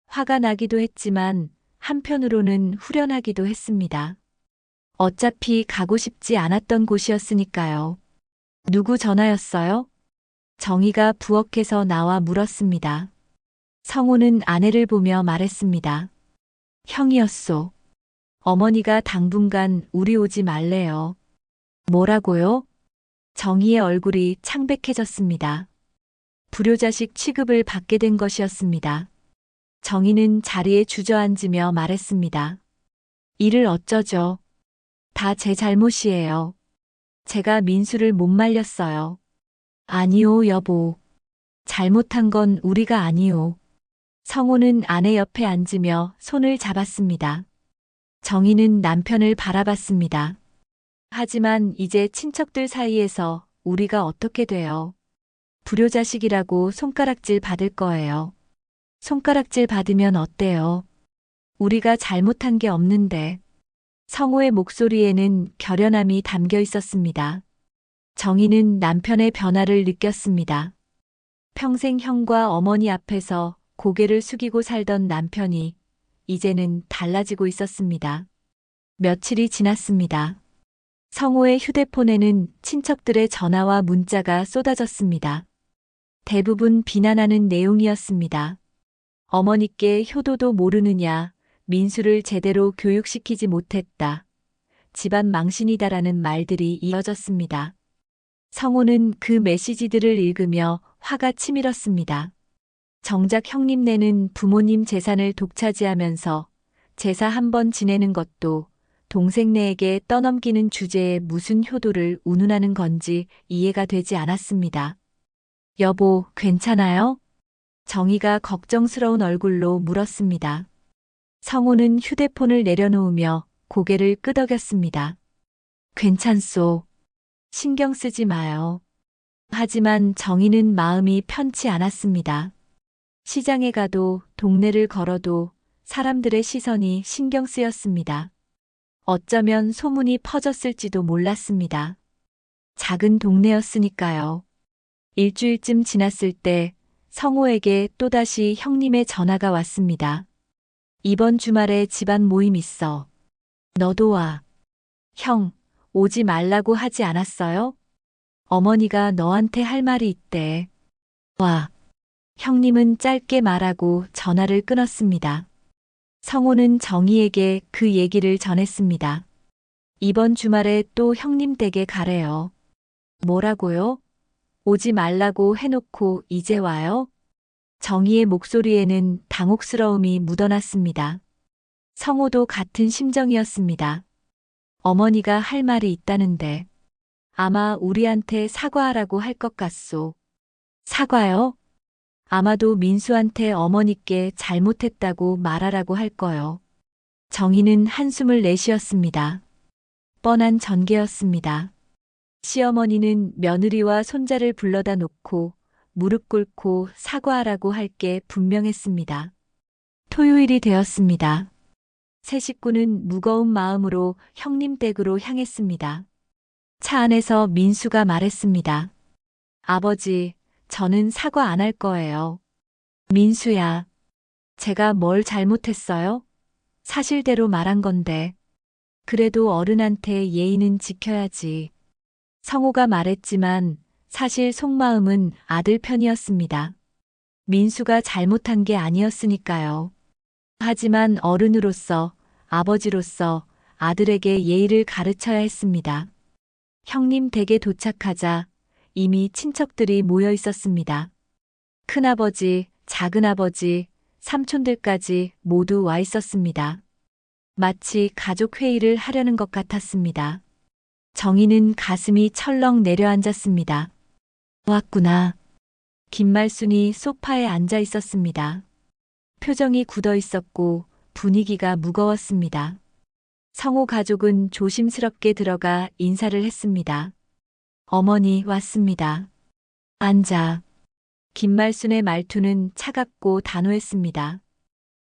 화가 나기도 했지만 한편으로는 후련하기도 했습니다. 어차피 가고 싶지 않았던 곳이었으니까요. 누구 전화였어요? 정희가 부엌에서 나와 물었습니다. 성우는 아내를 보며 말했습니다. 형이었소. 어머니가 당분간 우리 오지 말래요. 뭐라고요? 정희의 얼굴이 창백해졌습니다. 불효자식 취급을 받게 된 것이었습니다. 정희는 자리에 주저앉으며 말했습니다. 이를 어쩌죠? 다 제 잘못이에요. 제가 민수를 못 말렸어요. 아니요, 여보. 잘못한 건 우리가 아니요. 성호는 아내 옆에 앉으며 손을 잡았습니다. 정희는 남편을 바라봤습니다. 하지만 이제 친척들 사이에서 우리가 어떻게 돼요? 불효자식이라고 손가락질 받을 거예요. 손가락질 받으면 어때요? 우리가 잘못한 게 없는데. 성호의 목소리에는 결연함이 담겨 있었습니다. 정희는 남편의 변화를 느꼈습니다. 평생 형과 어머니 앞에서 고개를 숙이고 살던 남편이 이제는 달라지고 있었습니다. 며칠이 지났습니다. 성호의 휴대폰에는 친척들의 전화와 문자가 쏟아졌습니다. 대부분 비난하는 내용이었습니다. 어머니께 효도도 모르느냐, 민수를 제대로 교육시키지 못했다. 집안 망신이다라는 말들이 이어졌습니다. 성호는 그 메시지들을 읽으며 화가 치밀었습니다. 정작 형님네는 부모님 재산을 독차지하면서 제사 한 번 지내는 것도 동생네에게 떠넘기는 주제에 무슨 효도를 운운하는 건지 이해가 되지 않았습니다. 여보, 괜찮아요? 정희가 걱정스러운 얼굴로 물었습니다. 성호는 휴대폰을 내려놓으며 고개를 끄덕였습니다. 괜찮소. 신경 쓰지 마요. 하지만 정희는 마음이 편치 않았습니다. 시장에 가도 동네를 걸어도 사람들의 시선이 신경 쓰였습니다. 어쩌면 소문이 퍼졌을지도 몰랐습니다. 작은 동네였으니까요. 일주일쯤 지났을 때 성호에게 또다시 형님의 전화가 왔습니다. 이번 주말에 집안 모임 있어. 너도 와. 형, 오지 말라고 하지 않았어요? 어머니가 너한테 할 말이 있대. 와. 형님은 짧게 말하고 전화를 끊었습니다. 성호는 정희에게 그 얘기를 전했습니다. 이번 주말에 또 형님 댁에 가래요. 뭐라고요? 오지 말라고 해놓고 이제 와요? 정희의 목소리에는 당혹스러움이 묻어났습니다. 성호도 같은 심정이었습니다. 어머니가 할 말이 있다는데 아마 우리한테 사과하라고 할 것 같소. 사과요? 아마도 민수한테 어머니께 잘못했다고 말하라고 할 거요. 정희는 한숨을 내쉬었습니다. 뻔한 전개였습니다. 시어머니는 며느리와 손자를 불러다 놓고 무릎 꿇고 사과하라고 할 게 분명했습니다. 토요일이 되었습니다. 새 식구는 무거운 마음으로 형님 댁으로 향했습니다. 차 안에서 민수가 말했습니다. 아버지, 저는 사과 안 할 거예요. 민수야, 제가 뭘 잘못했어요? 사실대로 말한 건데. 그래도 어른한테 예의는 지켜야지. 성호가 말했지만 사실 속마음은 아들 편이었습니다. 민수가 잘못한 게 아니었으니까요. 하지만 어른으로서, 아버지로서 아들에게 예의를 가르쳐야 했습니다. 형님 댁에 도착하자 이미 친척들이 모여 있었습니다. 큰아버지, 작은아버지, 삼촌들까지 모두 와 있었습니다. 마치 가족 회의를 하려는 것 같았습니다. 정희는 가슴이 철렁 내려앉았습니다. 왔구나. 김말순이 소파에 앉아 있었습니다. 표정이 굳어 있었고 분위기가 무거웠습니다. 성호 가족은 조심스럽게 들어가 인사를 했습니다. 어머니 왔습니다. 앉아. 김말순의 말투는 차갑고 단호했습니다.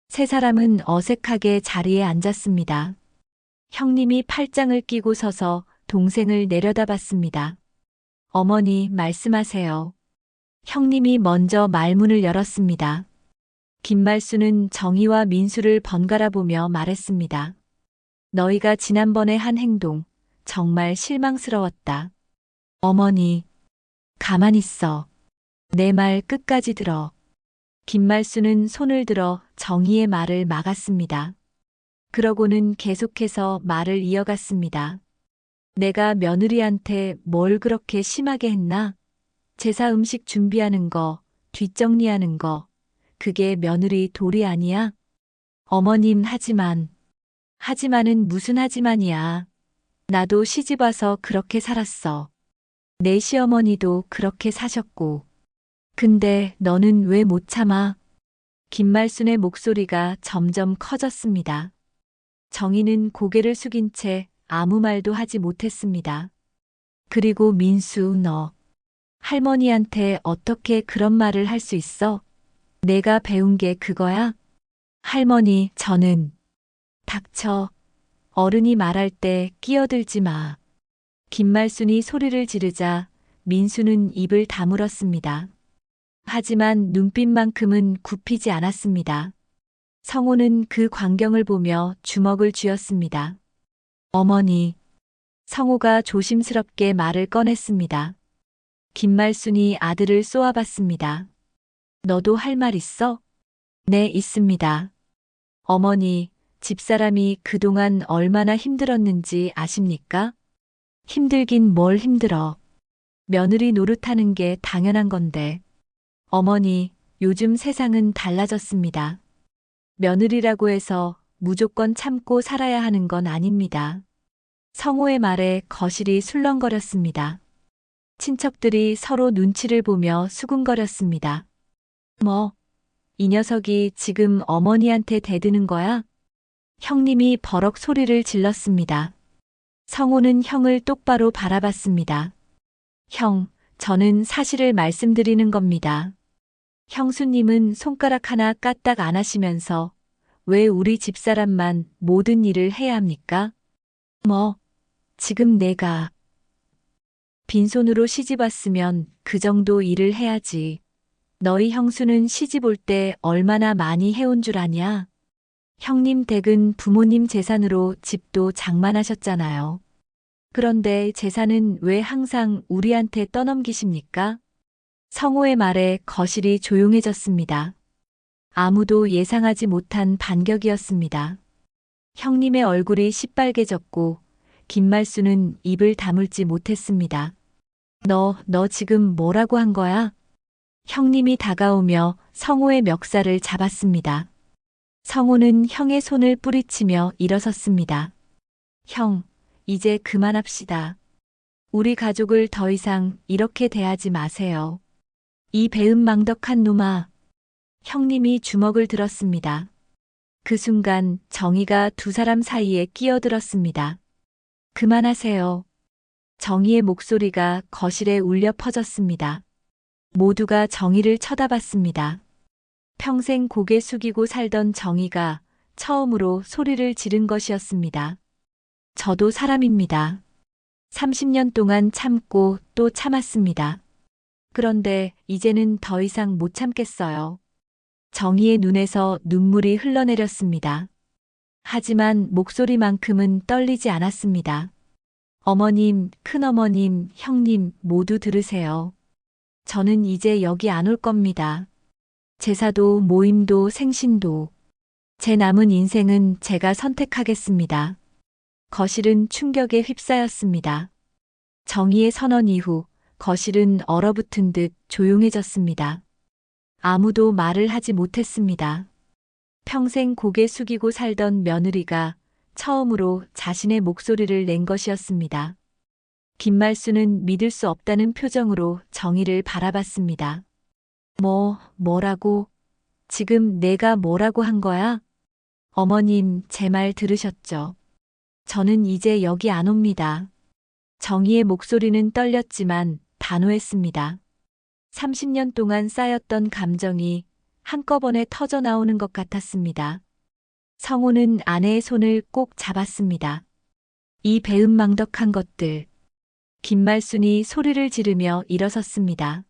세 사람은 어색하게 자리에 앉았습니다. 형님이 팔짱을 끼고 서서 동생을 내려다봤습니다. 어머니 말씀하세요. 형님이 먼저 말문을 열었습니다. 김말순은 정희와 민수를 번갈아 보며 말했습니다. 너희가 지난번에 한 행동 정말 실망스러웠다. 어머니, 가만 있어. 내 말 끝까지 들어. 김말순은 손을 들어 정희의 말을 막았습니다. 그러고는 계속해서 말을 이어갔습니다. 내가 며느리한테 뭘 그렇게 심하게 했나? 제사 음식 준비하는 거, 뒷정리하는 거, 그게 며느리 도리 아니야? 어머님 하지만은 무슨 하지만이야. 나도 시집 와서 그렇게 살았어. 내 시어머니도 그렇게 사셨고. 근데 너는 왜 못 참아? 김말순의 목소리가 점점 커졌습니다. 정희는 고개를 숙인 채 아무 말도 하지 못했습니다. 그리고 민수, 너 할머니한테 어떻게 그런 말을 할 수 있어? 내가 배운 게 그거야? 할머니, 저는 닥쳐. 어른이 말할 때 끼어들지 마. 김말순이 소리를 지르자 민수는 입을 다물었습니다. 하지만 눈빛만큼은 굽히지 않았습니다. 성호는 그 광경을 보며 주먹을 쥐었습니다. 어머니. 성호가 조심스럽게 말을 꺼냈습니다. 김말순이 아들을 쏘아봤습니다. 너도 할 말 있어? 네, 있습니다. 어머니, 집사람이 그동안 얼마나 힘들었는지 아십니까? 힘들긴 뭘 힘들어. 며느리 노릇하는 게 당연한 건데. 어머니, 요즘 세상은 달라졌습니다. 며느리라고 해서 무조건 참고 살아야 하는 건 아닙니다. 성호의 말에 거실이 술렁거렸습니다. 친척들이 서로 눈치를 보며 수군거렸습니다. 뭐, 이 녀석이 지금 어머니한테 대드는 거야? 형님이 버럭 소리를 질렀습니다. 성호는 형을 똑바로 바라봤습니다. 형, 저는 사실을 말씀드리는 겁니다. 형수님은 손가락 하나 까딱 안 하시면서 왜 우리 집사람만 모든 일을 해야 합니까? 뭐, 지금 내가 빈손으로 시집 왔으면 그 정도 일을 해야지. 너희 형수는 시집 올 때 얼마나 많이 해온 줄 아냐? 형님 댁은 부모님 재산으로 집도 장만하셨잖아요. 그런데 재산은 왜 항상 우리한테 떠넘기십니까? 성호의 말에 거실이 조용해졌습니다. 아무도 예상하지 못한 반격이었습니다. 형님의 얼굴이 시빨개졌고 김말순은 입을 다물지 못했습니다. 너 지금 뭐라고 한 거야? 형님이 다가오며 성호의 멱살을 잡았습니다. 성호는 형의 손을 뿌리치며 일어섰습니다. 형, 이제 그만합시다. 우리 가족을 더 이상 이렇게 대하지 마세요. 이 배은망덕한 놈아. 형님이 주먹을 들었습니다. 그 순간 정의가 두 사람 사이에 끼어들었습니다. 그만하세요. 정의의 목소리가 거실에 울려 퍼졌습니다. 모두가 정의를 쳐다봤습니다. 평생 고개 숙이고 살던 정의가 처음으로 소리를 지른 것이었습니다. 저도 사람입니다. 30년 동안 참고 또 참았습니다. 그런데 이제는 더 이상 못 참겠어요. 정의의 눈에서 눈물이 흘러내렸습니다. 하지만 목소리만큼은 떨리지 않았습니다. 어머님, 큰어머님, 형님 모두 들으세요. 저는 이제 여기 안 올 겁니다. 제사도 모임도 생신도 제 남은 인생은 제가 선택하겠습니다. 거실은 충격에 휩싸였습니다. 정의의 선언 이후 거실은 얼어붙은 듯 조용해졌습니다. 아무도 말을 하지 못했습니다. 평생 고개 숙이고 살던 며느리가 처음으로 자신의 목소리를 낸 것이었습니다. 김말수는 믿을 수 없다는 표정으로 정의를 바라봤습니다. 뭐라고? 지금 내가 뭐라고 한 거야? 어머님, 제 말 들으셨죠? 저는 이제 여기 안 옵니다. 정의의 목소리는 떨렸지만 단호했습니다. 30년 동안 쌓였던 감정이 한꺼번에 터져 나오는 것 같았습니다. 성호는 아내의 손을 꼭 잡았습니다. 이 배은망덕한 것들. 김말순이 소리를 지르며 일어섰습니다.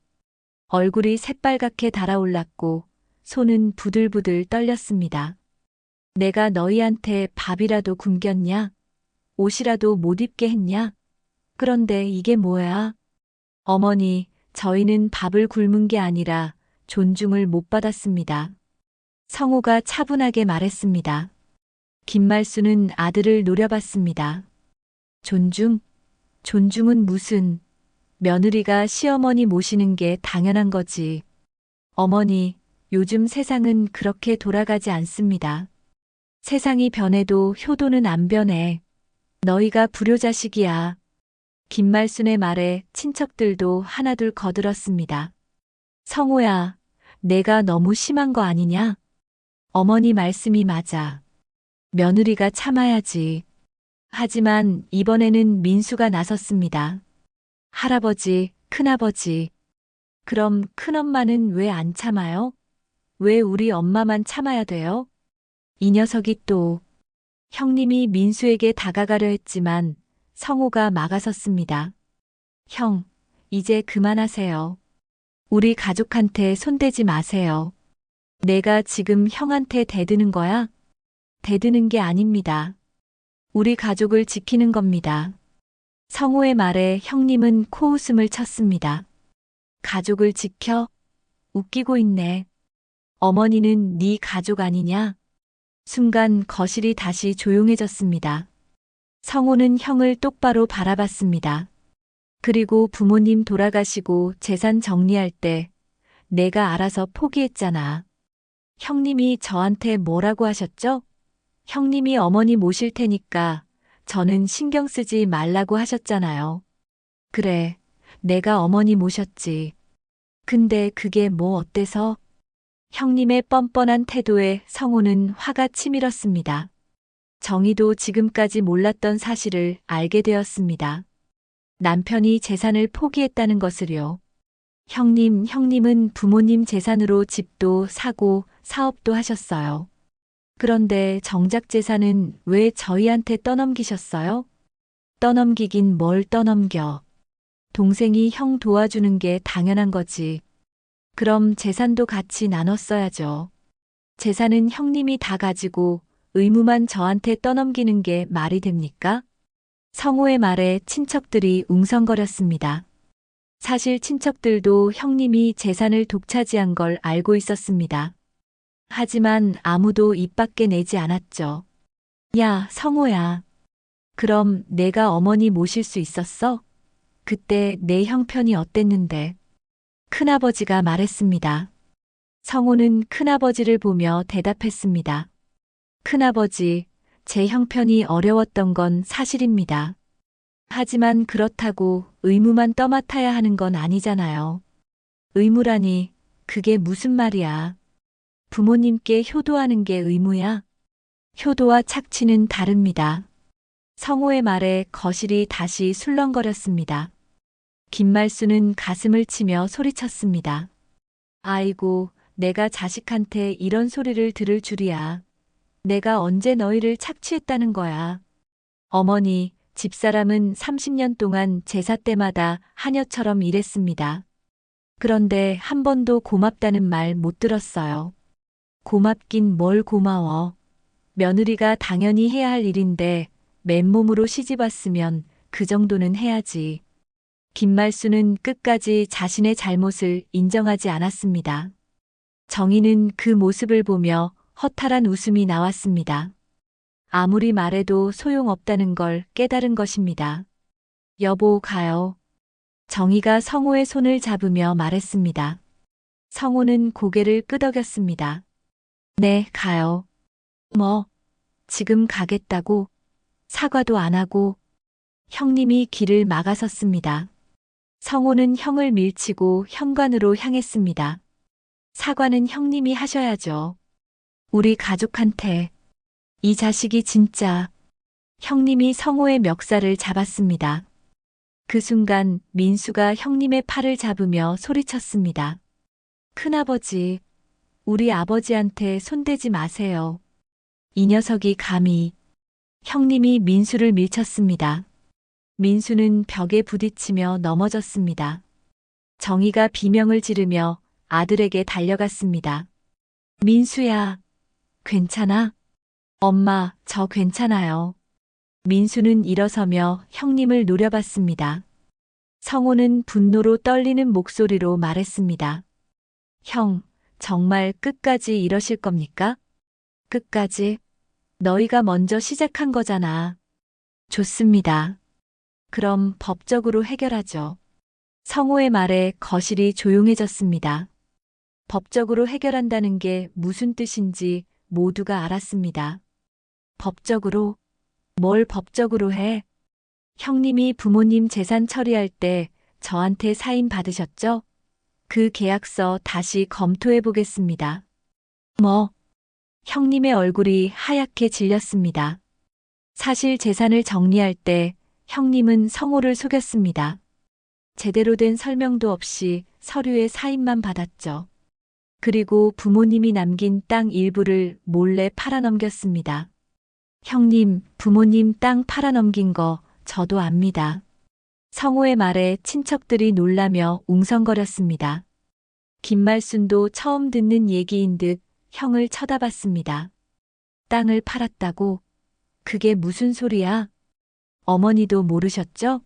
얼굴이 새빨갛게 달아올랐고 손은 부들부들 떨렸습니다. 내가 너희한테 밥이라도 굶겼냐? 옷이라도 못 입게 했냐? 그런데 이게 뭐야? 어머니, 저희는 밥을 굶은 게 아니라 존중을 못 받았습니다. 성호가 차분하게 말했습니다. 김말수는 아들을 노려봤습니다. 존중? 존중은 무슨? 며느리가 시어머니 모시는 게 당연한 거지. 어머니, 요즘 세상은 그렇게 돌아가지 않습니다. 세상이 변해도 효도는 안 변해. 너희가 불효자식이야. 김말순의 말에 친척들도 하나둘 거들었습니다. 성호야, 내가 너무 심한 거 아니냐? 어머니 말씀이 맞아. 며느리가 참아야지. 하지만 이번에는 민수가 나섰습니다. 할아버지, 큰아버지. 그럼 큰엄마는 왜 안 참아요? 왜 우리 엄마만 참아야 돼요? 이 녀석이 또. 형님이 민수에게 다가가려 했지만 성호가 막아섰습니다. 형, 이제 그만하세요. 우리 가족한테 손대지 마세요. 내가 지금 형한테 대드는 거야? 대드는 게 아닙니다. 우리 가족을 지키는 겁니다. 성호의 말에 형님은 코웃음을 쳤습니다. 가족을 지켜? 웃기고 있네. 어머니는 네 가족 아니냐? 순간 거실이 다시 조용해졌습니다. 성호는 형을 똑바로 바라봤습니다. 그리고 부모님 돌아가시고 재산 정리할 때 내가 알아서 포기했잖아. 형님이 저한테 뭐라고 하셨죠? 형님이 어머니 모실 테니까 저는 신경 쓰지 말라고 하셨잖아요. 그래, 내가 어머니 모셨지. 근데 그게 뭐 어때서? 형님의 뻔뻔한 태도에 성호는 화가 치밀었습니다. 정의도 지금까지 몰랐던 사실을 알게 되었습니다. 남편이 재산을 포기했다는 것을요. 형님은 부모님 재산으로 집도 사고 사업도 하셨어요. 그런데 정작 재산은 왜 저희한테 떠넘기셨어요? 떠넘기긴 뭘 떠넘겨. 동생이 형 도와주는 게 당연한 거지. 그럼 재산도 같이 나눴어야죠. 재산은 형님이 다 가지고 의무만 저한테 떠넘기는 게 말이 됩니까? 성호의 말에 친척들이 웅성거렸습니다. 사실 친척들도 형님이 재산을 독차지한 걸 알고 있었습니다. 하지만 아무도 입 밖에 내지 않았죠. 야, 성호야. 그럼 내가 어머니 모실 수 있었어? 그때 내 형편이 어땠는데? 큰아버지가 말했습니다. 성호는 큰아버지를 보며 대답했습니다. 큰아버지, 제 형편이 어려웠던 건 사실입니다. 하지만 그렇다고 의무만 떠맡아야 하는 건 아니잖아요. 의무라니, 그게 무슨 말이야. 부모님께 효도하는 게 의무야? 효도와 착취는 다릅니다. 성호의 말에 거실이 다시 술렁거렸습니다. 김말수는 가슴을 치며 소리쳤습니다. 아이고, 내가 자식한테 이런 소리를 들을 줄이야. 내가 언제 너희를 착취했다는 거야. 어머니, 집사람은 30년 동안 제사 때마다 하녀처럼 일했습니다. 그런데 한 번도 고맙다는 말 못 들었어요. 고맙긴 뭘 고마워. 며느리가 당연히 해야 할 일인데 맨몸으로 시집 왔으면 그 정도는 해야지. 김말수는 끝까지 자신의 잘못을 인정하지 않았습니다. 정희는 그 모습을 보며 허탈한 웃음이 나왔습니다. 아무리 말해도 소용없다는 걸 깨달은 것입니다. 여보, 가요. 정희가 성호의 손을 잡으며 말했습니다. 성호는 고개를 끄덕였습니다. 네, 가요. 뭐, 지금 가겠다고? 사과도 안 하고. 형님이 길을 막아섰습니다. 성호는 형을 밀치고 현관으로 향했습니다. 사과는 형님이 하셔야죠. 우리 가족한테. 이 자식이 진짜. 형님이 성호의 멱살을 잡았습니다. 그 순간 민수가 형님의 팔을 잡으며 소리쳤습니다. 큰아버지, 우리 아버지한테 손대지 마세요. 이 녀석이 감히. 형님이 민수를 밀쳤습니다. 민수는 벽에 부딪히며 넘어졌습니다. 정희가 비명을 지르며 아들에게 달려갔습니다. 민수야, 괜찮아? 엄마, 저 괜찮아요. 민수는 일어서며 형님을 노려봤습니다. 성호는 분노로 떨리는 목소리로 말했습니다. 형, 정말 끝까지 이러실 겁니까? 끝까지? 너희가 먼저 시작한 거잖아. 좋습니다. 그럼 법적으로 해결하죠. 성호의 말에 거실이 조용해졌습니다. 법적으로 해결한다는 게 무슨 뜻인지 모두가 알았습니다. 법적으로? 뭘 법적으로 해? 형님이 부모님 재산 처리할 때 저한테 사인 받으셨죠? 그 계약서 다시 검토해 보겠습니다. 뭐? 형님의 얼굴이 하얗게 질렸습니다. 사실 재산을 정리할 때 형님은 성호를 속였습니다. 제대로 된 설명도 없이 서류에 사인만 받았죠. 그리고 부모님이 남긴 땅 일부를 몰래 팔아넘겼습니다. 형님, 부모님 땅 팔아넘긴 거 저도 압니다. 성호의 말에 친척들이 놀라며 웅성거렸습니다. 김말순도 처음 듣는 얘기인 듯 형을 쳐다봤습니다. 땅을 팔았다고? 그게 무슨 소리야? 어머니도 모르셨죠?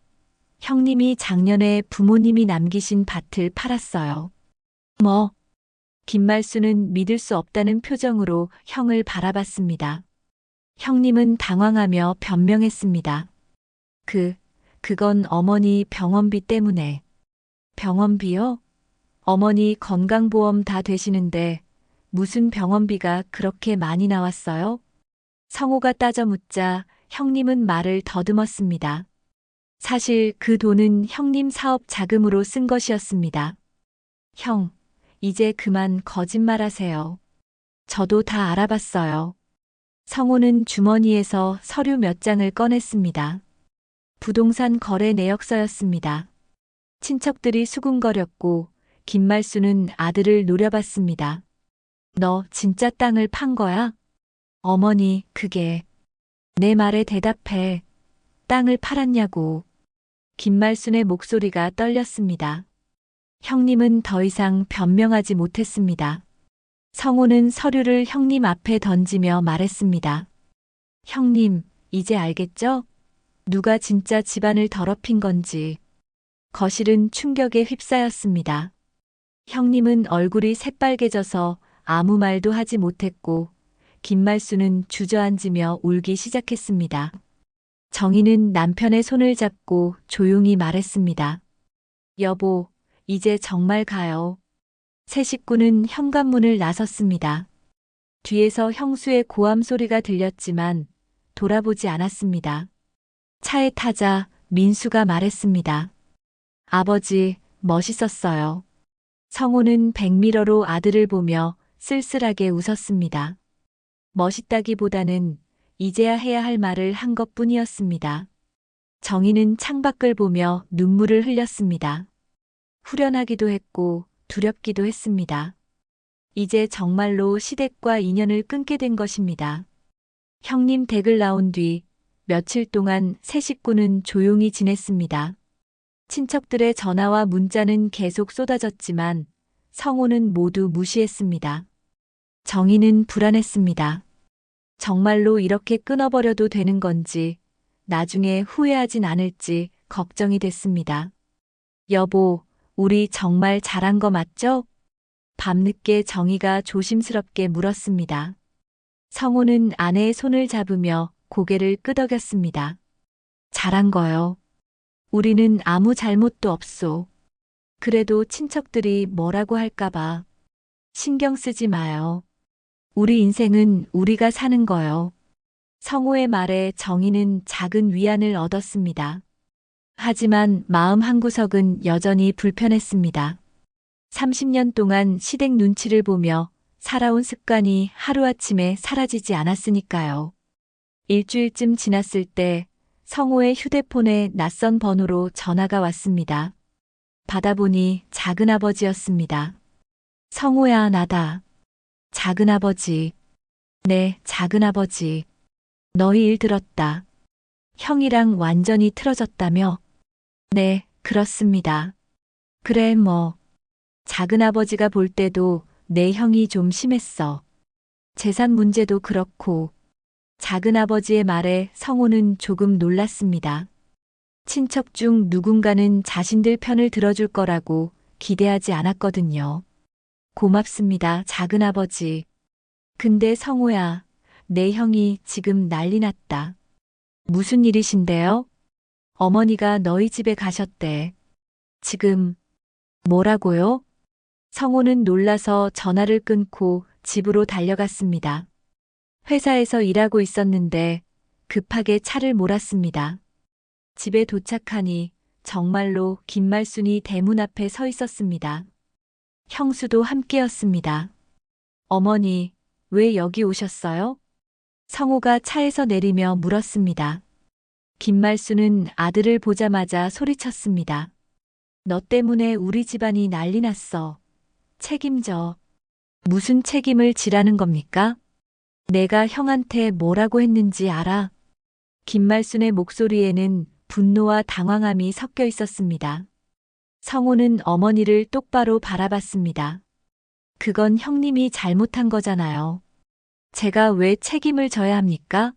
형님이 작년에 부모님이 남기신 밭을 팔았어요. 뭐? 김말수는 믿을 수 없다는 표정으로 형을 바라봤습니다. 형님은 당황하며 변명했습니다. 그건 어머니 병원비 때문에. 병원비요? 어머니 건강보험 다 되시는데 무슨 병원비가 그렇게 많이 나왔어요? 성호가 따져 묻자 형님은 말을 더듬었습니다. 사실 그 돈은 형님 사업 자금으로 쓴 것이었습니다. 형, 이제 그만 거짓말하세요. 저도 다 알아봤어요. 성호는 주머니에서 서류 몇 장을 꺼냈습니다. 부동산 거래 내역서였습니다. 친척들이 수군거렸고 김말수는 아들을 노려봤습니다. 너 진짜 땅을 판 거야? 어머니, 그게. 내 말에 대답해. 땅을 팔았냐고. 김말순의 목소리가 떨렸습니다. 형님은 더 이상 변명하지 못했습니다. 성호는 서류를 형님 앞에 던지며 말했습니다. 형님, 이제 알겠죠? 누가 진짜 집안을 더럽힌 건지. 거실은 충격에 휩싸였습니다. 형님은 얼굴이 새빨개져서 아무 말도 하지 못했고 김말수는 주저앉으며 울기 시작했습니다. 정희는 남편의 손을 잡고 조용히 말했습니다. 여보, 이제 정말 가요. 새 식구는 현관문을 나섰습니다. 뒤에서 형수의 고함 소리가 들렸지만 돌아보지 않았습니다. 차에 타자 민수가 말했습니다. 아버지, 멋있었어요. 성호는 백미러로 아들을 보며 쓸쓸하게 웃었습니다. 멋있다기보다는 이제야 해야 할 말을 한 것뿐이었습니다. 정희는 창밖을 보며 눈물을 흘렸습니다. 후련하기도 했고 두렵기도 했습니다. 이제 정말로 시댁과 인연을 끊게 된 것입니다. 형님 댁을 나온 뒤 며칠 동안 새 식구는 조용히 지냈습니다. 친척들의 전화와 문자는 계속 쏟아졌지만 성호는 모두 무시했습니다. 정희는 불안했습니다. 정말로 이렇게 끊어버려도 되는 건지, 나중에 후회하진 않을지 걱정이 됐습니다. 여보, 우리 정말 잘한 거 맞죠? 밤늦게 정희가 조심스럽게 물었습니다. 성호는 아내의 손을 잡으며 고개를 끄덕였습니다. 잘한 거요. 우리는 아무 잘못도 없소. 그래도 친척들이 뭐라고 할까봐. 신경 쓰지 마요. 우리 인생은 우리가 사는 거요. 성호의 말에 정희는 작은 위안을 얻었습니다. 하지만 마음 한구석은 여전히 불편했습니다. 30년 동안 시댁 눈치를 보며 살아온 습관이 하루아침에 사라지지 않았으니까요. 일주일쯤 지났을 때 성호의 휴대폰에 낯선 번호로 전화가 왔습니다. 받아보니 작은아버지였습니다. 성호야, 나다. 작은아버지. 네, 작은아버지. 너희 일 들었다. 형이랑 완전히 틀어졌다며? 네, 그렇습니다. 그래, 뭐. 작은아버지가 볼 때도 내 형이 좀 심했어. 재산 문제도 그렇고. 작은아버지의 말에 성호는 조금 놀랐습니다. 친척 중 누군가는 자신들 편을 들어줄 거라고 기대하지 않았거든요. 고맙습니다, 작은아버지. 근데 성호야, 내 형이 지금 난리 났다. 무슨 일이신데요? 어머니가 너희 집에 가셨대. 지금. 뭐라고요? 성호는 놀라서 전화를 끊고 집으로 달려갔습니다. 회사에서 일하고 있었는데 급하게 차를 몰았습니다. 집에 도착하니 정말로 김말순이 대문 앞에 서 있었습니다. 형수도 함께였습니다. 어머니, 왜 여기 오셨어요? 성호가 차에서 내리며 물었습니다. 김말순은 아들을 보자마자 소리쳤습니다. 너 때문에 우리 집안이 난리 났어. 책임져. 무슨 책임을 지라는 겁니까? 내가 형한테 뭐라고 했는지 알아? 김말순의 목소리에는 분노와 당황함이 섞여 있었습니다. 성호는 어머니를 똑바로 바라봤습니다. 그건 형님이 잘못한 거잖아요. 제가 왜 책임을 져야 합니까?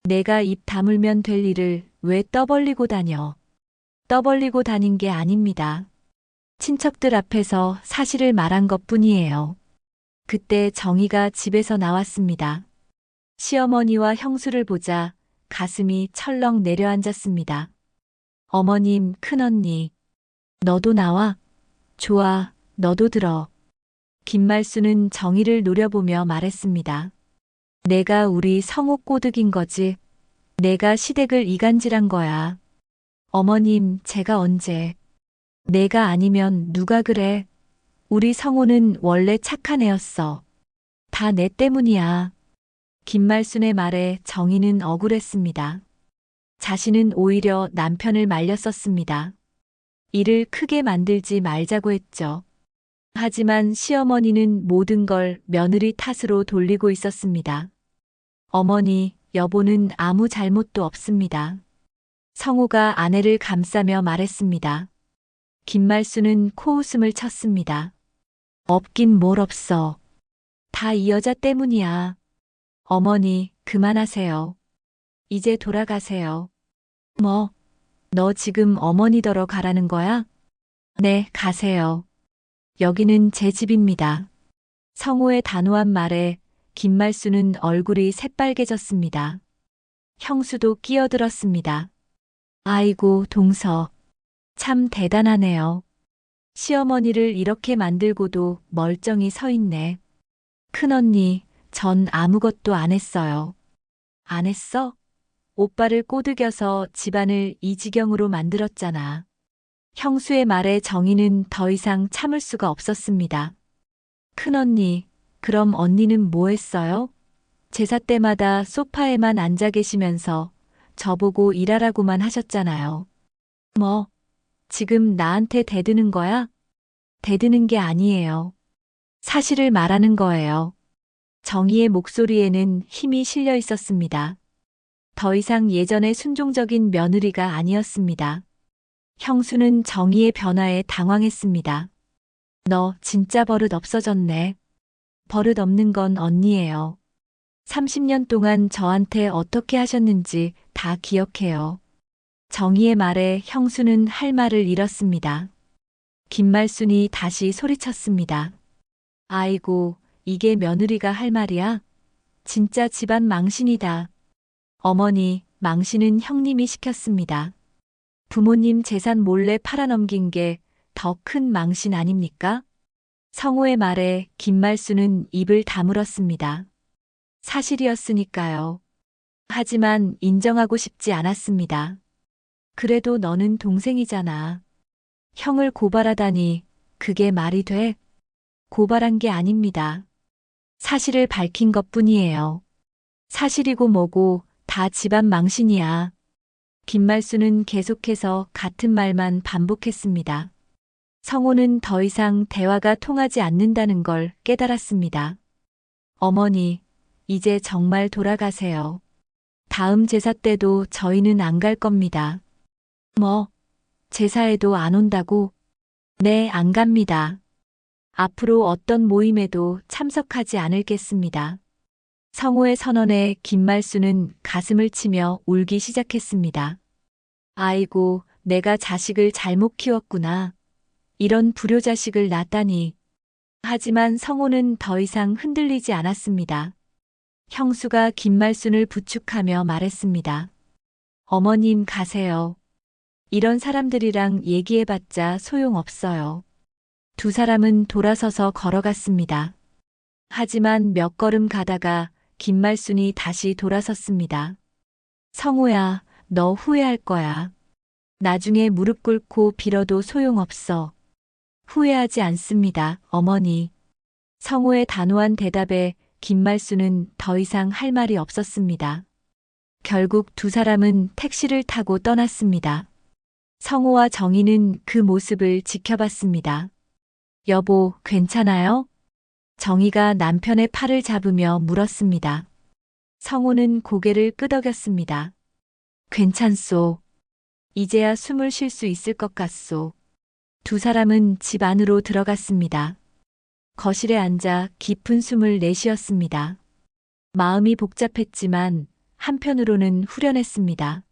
내가 입 다물면 될 일을 왜 떠벌리고 다녀? 떠벌리고 다닌 게 아닙니다. 친척들 앞에서 사실을 말한 것뿐이에요. 그때 정희가 집에서 나왔습니다. 시어머니와 형수를 보자 가슴이 철렁 내려앉았습니다. 어머님, 큰언니, 너도 나와? 좋아, 너도 들어. 김말순은 정희를 노려보며 말했습니다. 내가 우리 성호 꼬드긴 거지. 내가 시댁을 이간질한 거야. 어머님, 제가 언제. 내가 아니면 누가 그래. 우리 성호는 원래 착한 애였어. 다 내 때문이야. 김말순의 말에 정희는 억울했습니다. 자신은 오히려 남편을 말렸었습니다. 일을 크게 만들지 말자고 했죠. 하지만 시어머니는 모든 걸 며느리 탓으로 돌리고 있었습니다. 어머니, 여보는 아무 잘못도 없습니다. 성호가 아내를 감싸며 말했습니다. 김말순은 코웃음을 쳤습니다. 없긴 뭘 없어. 다 이 여자 때문이야. 어머니, 그만하세요. 이제 돌아가세요. 뭐, 너 지금 어머니더러 가라는 거야? 네, 가세요. 여기는 제 집입니다. 성호의 단호한 말에 김말순은 얼굴이 새빨개졌습니다. 형수도 끼어들었습니다. 아이고, 동서. 참 대단하네요. 시어머니를 이렇게 만들고도 멀쩡히 서 있네. 큰언니, 전 아무것도 안 했어요. 안 했어? 오빠를 꼬드겨서 집안을 이 지경으로 만들었잖아. 형수의 말에 정희는 더 이상 참을 수가 없었습니다. 큰언니, 그럼 언니는 뭐 했어요? 제사 때마다 소파에만 앉아 계시면서 저보고 일하라고만 하셨잖아요. 뭐, 지금 나한테 대드는 거야? 대드는 게 아니에요. 사실을 말하는 거예요. 정희의 목소리에는 힘이 실려 있었습니다. 더 이상 예전의 순종적인 며느리가 아니었습니다. 형수는 정희의 변화에 당황했습니다. 너 진짜 버릇 없어졌네. 버릇 없는 건 언니예요. 30년 동안 저한테 어떻게 하셨는지 다 기억해요. 정희의 말에 형수는 할 말을 잃었습니다. 김말순이 다시 소리쳤습니다. 아이고, 이게 며느리가 할 말이야? 진짜 집안 망신이다. 어머니, 망신은 형님이 시켰습니다. 부모님 재산 몰래 팔아넘긴 게 더 큰 망신 아닙니까? 성호의 말에 김말순은 입을 다물었습니다. 사실이었으니까요. 하지만 인정하고 싶지 않았습니다. 그래도 너는 동생이잖아. 형을 고발하다니 그게 말이 돼? 고발한 게 아닙니다. 사실을 밝힌 것뿐이에요. 사실이고 뭐고 다 집안 망신이야. 김말순은 계속해서 같은 말만 반복했습니다. 성호는 더 이상 대화가 통하지 않는다는 걸 깨달았습니다. 어머니, 이제 정말 돌아가세요. 다음 제사 때도 저희는 안 갈 겁니다. 뭐, 제사에도 안 온다고? 네, 안 갑니다. 앞으로 어떤 모임에도 참석하지 않을겠습니다. 성호의 선언에 김말순은 가슴을 치며 울기 시작했습니다. 아이고, 내가 자식을 잘못 키웠구나. 이런 불효자식을 낳다니. 하지만 성호는 더 이상 흔들리지 않았습니다. 형수가 김말순을 부축하며 말했습니다. 어머님 가세요. 이런 사람들이랑 얘기해봤자 소용없어요. 두 사람은 돌아서서 걸어갔습니다. 하지만 몇 걸음 가다가 김말순이 다시 돌아섰습니다. 성호야, 너 후회할 거야. 나중에 무릎 꿇고 빌어도 소용없어. 후회하지 않습니다, 어머니. 성호의 단호한 대답에 김말순은 더 이상 할 말이 없었습니다. 결국 두 사람은 택시를 타고 떠났습니다. 성호와 정희는 그 모습을 지켜봤습니다. 여보, 괜찮아요? 정희가 남편의 팔을 잡으며 물었습니다. 성호는 고개를 끄덕였습니다. 괜찮소. 이제야 숨을 쉴 수 있을 것 같소. 두 사람은 집 안으로 들어갔습니다. 거실에 앉아 깊은 숨을 내쉬었습니다. 마음이 복잡했지만 한편으로는 후련했습니다.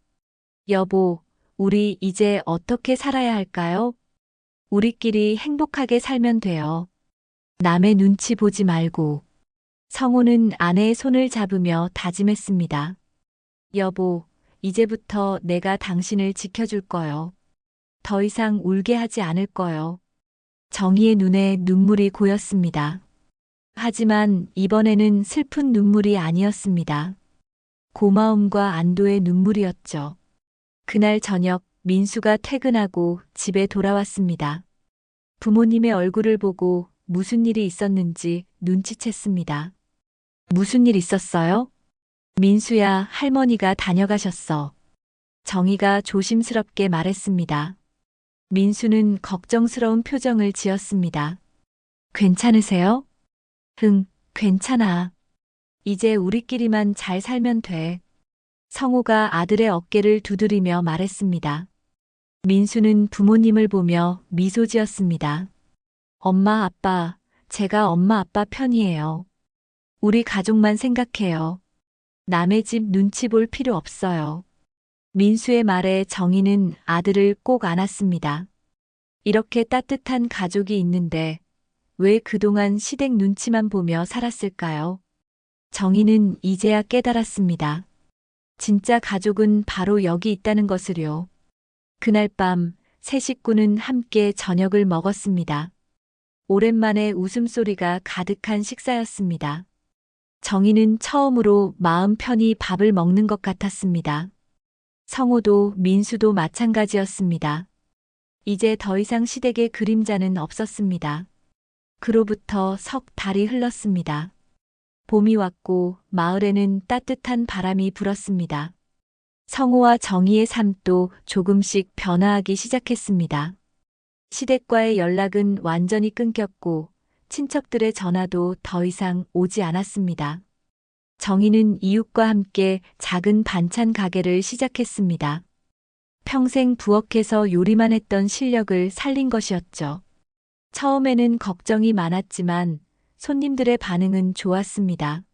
여보, 우리 이제 어떻게 살아야 할까요? 우리끼리 행복하게 살면 돼요. 남의 눈치 보지 말고. 성호는 아내의 손을 잡으며 다짐했습니다. 여보, 이제부터 내가 당신을 지켜줄 거요. 더 이상 울게 하지 않을 거요. 정희의 눈에 눈물이 고였습니다. 하지만 이번에는 슬픈 눈물이 아니었습니다. 고마움과 안도의 눈물이었죠. 그날 저녁 민수가 퇴근하고 집에 돌아왔습니다. 부모님의 얼굴을 보고 무슨 일이 있었는지 눈치챘습니다. 무슨 일 있었어요? 민수야, 할머니가 다녀가셨어. 정희가 조심스럽게 말했습니다. 민수는 걱정스러운 표정을 지었습니다. 괜찮으세요? 응, 괜찮아. 이제 우리끼리만 잘 살면 돼. 성호가 아들의 어깨를 두드리며 말했습니다. 민수는 부모님을 보며 미소 지었습니다. 엄마, 아빠, 제가 엄마, 아빠 편이에요. 우리 가족만 생각해요. 남의 집 눈치 볼 필요 없어요. 민수의 말에 정희는 아들을 꼭 안았습니다. 이렇게 따뜻한 가족이 있는데 왜 그동안 시댁 눈치만 보며 살았을까요? 정희는 이제야 깨달았습니다. 진짜 가족은 바로 여기 있다는 것을요. 그날 밤 세 식구는 함께 저녁을 먹었습니다. 오랜만에 웃음소리가 가득한 식사였습니다. 정희는 처음으로 마음 편히 밥을 먹는 것 같았습니다. 성호도 민수도 마찬가지였습니다. 이제 더 이상 시댁의 그림자는 없었습니다. 그로부터 석 달이 흘렀습니다. 봄이 왔고 마을에는 따뜻한 바람이 불었습니다. 성호와 정희의 삶도 조금씩 변화하기 시작했습니다. 시댁과의 연락은 완전히 끊겼고 친척들의 전화도 더 이상 오지 않았습니다. 정희는 이웃과 함께 작은 반찬 가게를 시작했습니다. 평생 부엌에서 요리만 했던 실력을 살린 것이었죠. 처음에는 걱정이 많았지만 손님들의 반응은 좋았습니다.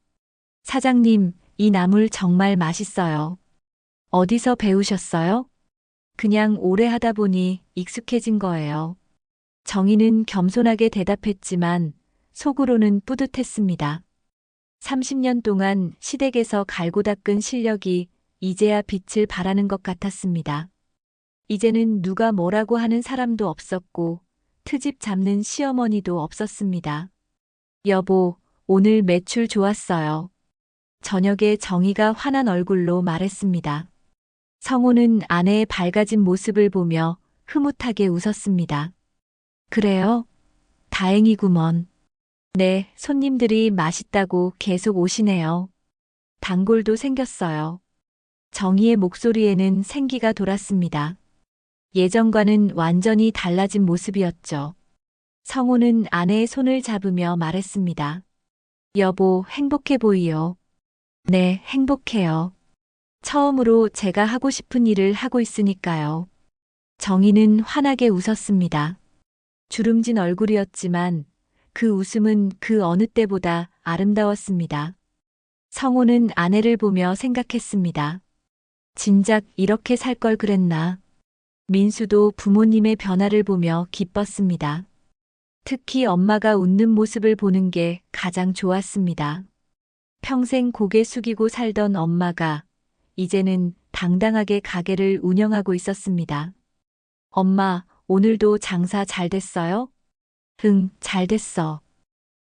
사장님, 이 나물 정말 맛있어요. 어디서 배우셨어요? 그냥 오래 하다 보니 익숙해진 거예요. 정희는 겸손하게 대답했지만 속으로는 뿌듯했습니다. 30년 동안 시댁에서 갈고 닦은 실력이 이제야 빛을 발하는 것 같았습니다. 이제는 누가 뭐라고 하는 사람도 없었고 트집 잡는 시어머니도 없었습니다. 여보, 오늘 매출 좋았어요. 저녁에 정희가 환한 얼굴로 말했습니다. 성호는 아내의 밝아진 모습을 보며 흐뭇하게 웃었습니다. 그래요? 다행이구먼. 네, 손님들이 맛있다고 계속 오시네요. 단골도 생겼어요. 정희의 목소리에는 생기가 돌았습니다. 예전과는 완전히 달라진 모습이었죠. 성호는 아내의 손을 잡으며 말했습니다. 여보, 행복해 보이요. 네, 행복해요. 처음으로 제가 하고 싶은 일을 하고 있으니까요. 정희는 환하게 웃었습니다. 주름진 얼굴이었지만 그 웃음은 그 어느 때보다 아름다웠습니다. 성호는 아내를 보며 생각했습니다. 진작 이렇게 살 걸 그랬나. 민수도 부모님의 변화를 보며 기뻤습니다. 특히 엄마가 웃는 모습을 보는 게 가장 좋았습니다. 평생 고개 숙이고 살던 엄마가 이제는 당당하게 가게를 운영하고 있었습니다. 엄마, 오늘도 장사 잘 됐어요? 응, 잘 됐어.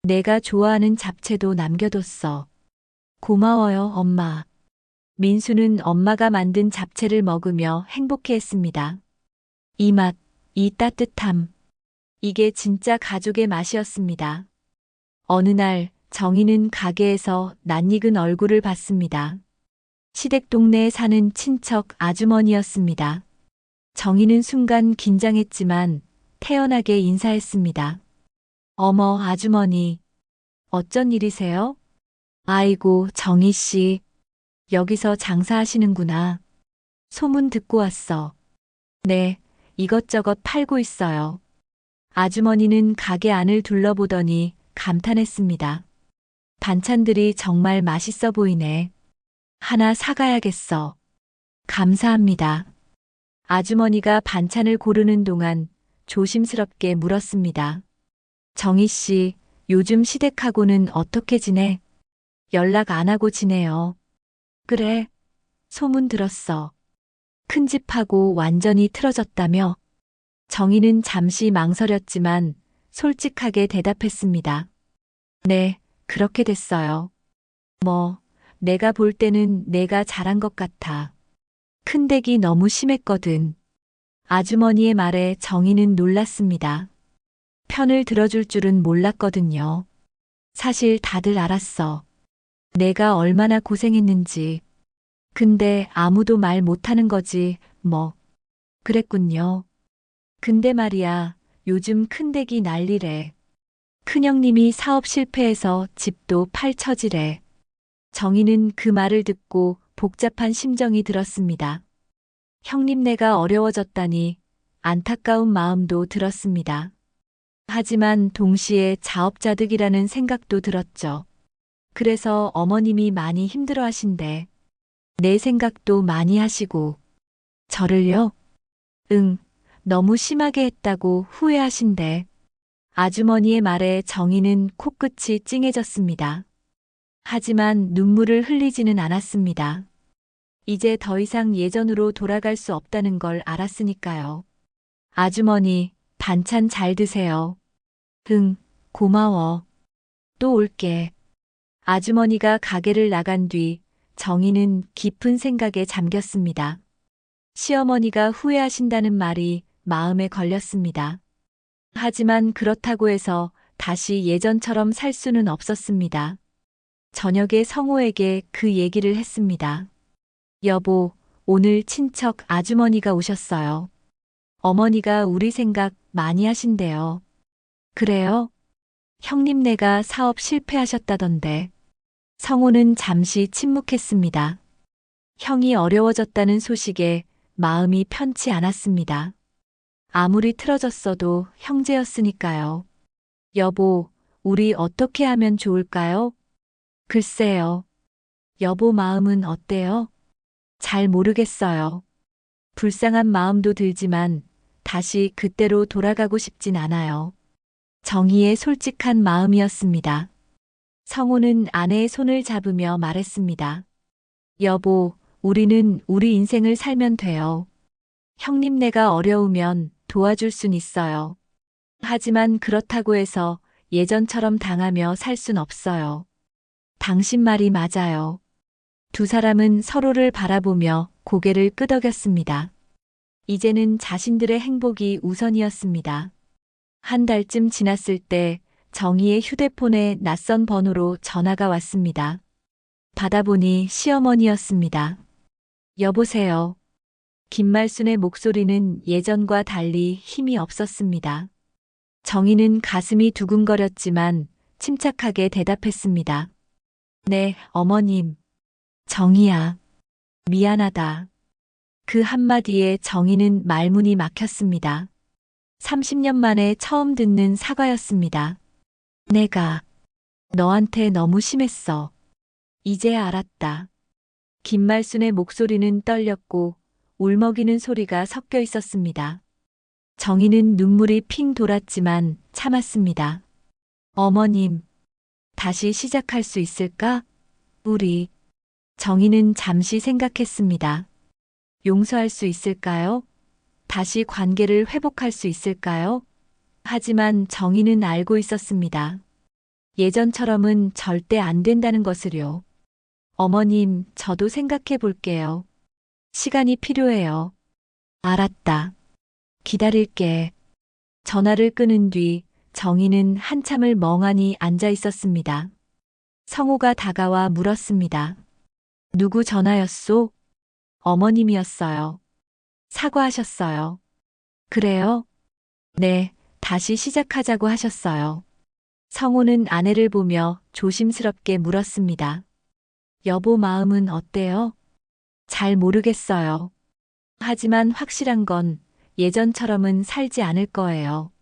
내가 좋아하는 잡채도 남겨뒀어. 고마워요, 엄마. 민수는 엄마가 만든 잡채를 먹으며 행복해했습니다. 이 맛, 이 따뜻함. 이게 진짜 가족의 맛이었습니다. 어느 날 정희는 가게에서 낯익은 얼굴을 봤습니다. 시댁 동네에 사는 친척 아주머니였습니다. 정희는 순간 긴장했지만 태연하게 인사했습니다. 어머, 아주머니. 어쩐 일이세요? 아이고, 정희 씨. 여기서 장사하시는구나. 소문 듣고 왔어. 네, 이것저것 팔고 있어요. 아주머니는 가게 안을 둘러보더니 감탄했습니다. 반찬들이 정말 맛있어 보이네. 하나 사가야겠어. 감사합니다. 아주머니가 반찬을 고르는 동안 조심스럽게 물었습니다. 정희 씨, 요즘 시댁하고는 어떻게 지내? 연락 안 하고 지내요. 그래, 소문 들었어. 큰 집하고 완전히 틀어졌다며? 정희는 잠시 망설였지만 솔직하게 대답했습니다. 네, 그렇게 됐어요. 뭐, 내가 볼 때는 내가 잘한 것 같아. 큰댁이 너무 심했거든. 아주머니의 말에 정희는 놀랐습니다. 편을 들어줄 줄은 몰랐거든요. 사실 다들 알았어. 내가 얼마나 고생했는지. 근데 아무도 말 못하는 거지, 뭐. 그랬군요. 근데 말이야, 요즘 큰댁이 난리래. 큰형님이 사업 실패해서 집도 팔처지래. 정희는 그 말을 듣고 복잡한 심정이 들었습니다. 형님네가 어려워졌다니 안타까운 마음도 들었습니다. 하지만 동시에 자업자득이라는 생각도 들었죠. 그래서 어머님이 많이 힘들어 하신대. 내 생각도 많이 하시고. 저를요? 응, 너무 심하게 했다고 후회하신대. 아주머니의 말에 정희는 코끝이 찡해졌습니다. 하지만 눈물을 흘리지는 않았습니다. 이제 더 이상 예전으로 돌아갈 수 없다는 걸 알았으니까요. 아주머니, 반찬 잘 드세요. 응, 고마워. 또 올게. 아주머니가 가게를 나간 뒤 정희는 깊은 생각에 잠겼습니다. 시어머니가 후회하신다는 말이 마음에 걸렸습니다. 하지만 그렇다고 해서 다시 예전처럼 살 수는 없었습니다. 저녁에 성호에게 그 얘기를 했습니다. 여보, 오늘 친척 아주머니가 오셨어요. 어머니가 우리 생각 많이 하신대요. 그래요? 형님네가 사업 실패하셨다던데. 성호는 잠시 침묵했습니다. 형이 어려워졌다는 소식에 마음이 편치 않았습니다. 아무리 틀어졌어도 형제였으니까요. 여보, 우리 어떻게 하면 좋을까요? 글쎄요. 여보 마음은 어때요? 잘 모르겠어요. 불쌍한 마음도 들지만 다시 그때로 돌아가고 싶진 않아요. 정희의 솔직한 마음이었습니다. 성호는 아내의 손을 잡으며 말했습니다. 여보, 우리는 우리 인생을 살면 돼요. 형님네가 어려우면 도와줄 순 있어요. 하지만 그렇다고 해서 예전처럼 당하며 살 순 없어요. 당신 말이 맞아요. 두 사람은 서로를 바라보며 고개를 끄덕였습니다. 이제는 자신들의 행복이 우선이었습니다. 한 달쯤 지났을 때 정희의 휴대폰에 낯선 번호로 전화가 왔습니다. 받아보니 시어머니였습니다. 여보세요. 김말순의 목소리는 예전과 달리 힘이 없었습니다. 정희는 가슴이 두근거렸지만 침착하게 대답했습니다. 네, 어머님. 정희야. 미안하다. 그 한마디에 정희는 말문이 막혔습니다. 30년 만에 처음 듣는 사과였습니다. 내가 너한테 너무 심했어. 이제야 알았다. 김말순의 목소리는 떨렸고 울먹이는 소리가 섞여 있었습니다. 정희는 눈물이 핑 돌았지만 참았습니다. 어머님, 다시 시작할 수 있을까? 우리. 정희는 잠시 생각했습니다. 용서할 수 있을까요? 다시 관계를 회복할 수 있을까요? 하지만 정희는 알고 있었습니다. 예전처럼은 절대 안 된다는 것을요. 어머님, 저도 생각해 볼게요. 시간이 필요해요. 알았다. 기다릴게. 전화를 끊은 뒤 정희는 한참을 멍하니 앉아 있었습니다. 성호가 다가와 물었습니다. 누구 전화였소? 어머님이었어요. 사과하셨어요. 그래요? 네, 다시 시작하자고 하셨어요. 성호는 아내를 보며 조심스럽게 물었습니다. 여보 마음은 어때요? 잘 모르겠어요. 하지만 확실한 건 예전처럼은 살지 않을 거예요.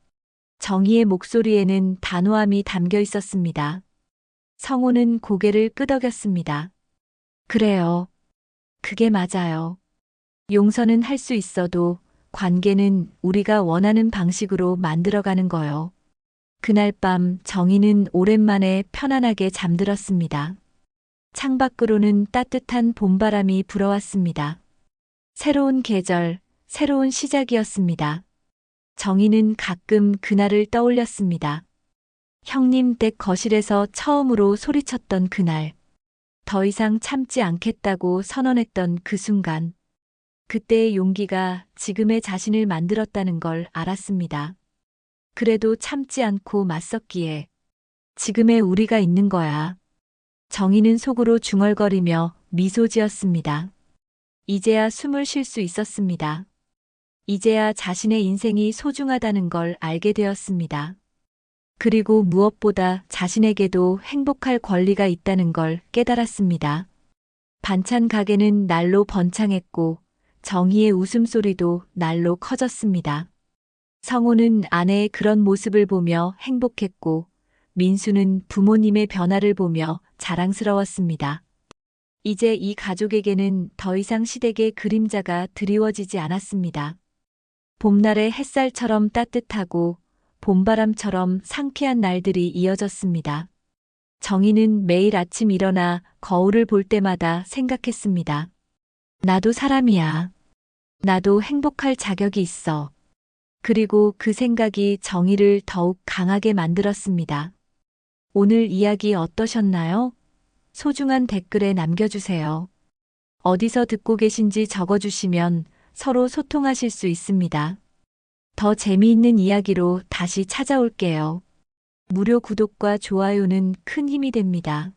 정희의 목소리에는 단호함이 담겨 있었습니다. 성호는 고개를 끄덕였습니다. 그래요. 그게 맞아요. 용서는 할 수 있어도 관계는 우리가 원하는 방식으로 만들어가는 거요. 그날 밤 정희는 오랜만에 편안하게 잠들었습니다. 창밖으로는 따뜻한 봄바람이 불어왔습니다. 새로운 계절, 새로운 시작이었습니다. 정희는 가끔 그날을 떠올렸습니다. 형님 댁 거실에서 처음으로 소리쳤던 그날. 더 이상 참지 않겠다고 선언했던 그 순간. 그때의 용기가 지금의 자신을 만들었다는 걸 알았습니다. 그래도 참지 않고 맞섰기에 지금의 우리가 있는 거야. 정희는 속으로 중얼거리며 미소 지었습니다. 이제야 숨을 쉴 수 있었습니다. 이제야 자신의 인생이 소중하다는 걸 알게 되었습니다. 그리고 무엇보다 자신에게도 행복할 권리가 있다는 걸 깨달았습니다. 반찬 가게는 날로 번창했고 정희의 웃음소리도 날로 커졌습니다. 성호는 아내의 그런 모습을 보며 행복했고 민수는 부모님의 변화를 보며 자랑스러웠습니다. 이제 이 가족에게는 더 이상 시댁의 그림자가 드리워지지 않았습니다. 봄날의 햇살처럼 따뜻하고 봄바람처럼 상쾌한 날들이 이어졌습니다. 정희는 매일 아침 일어나 거울을 볼 때마다 생각했습니다. 나도 사람이야. 나도 행복할 자격이 있어. 그리고 그 생각이 정의를 더욱 강하게 만들었습니다. 오늘 이야기 어떠셨나요? 소중한 댓글에 남겨주세요. 어디서 듣고 계신지 적어주시면 서로 소통하실 수 있습니다. 더 재미있는 이야기로 다시 찾아올게요. 무료 구독과 좋아요는 큰 힘이 됩니다.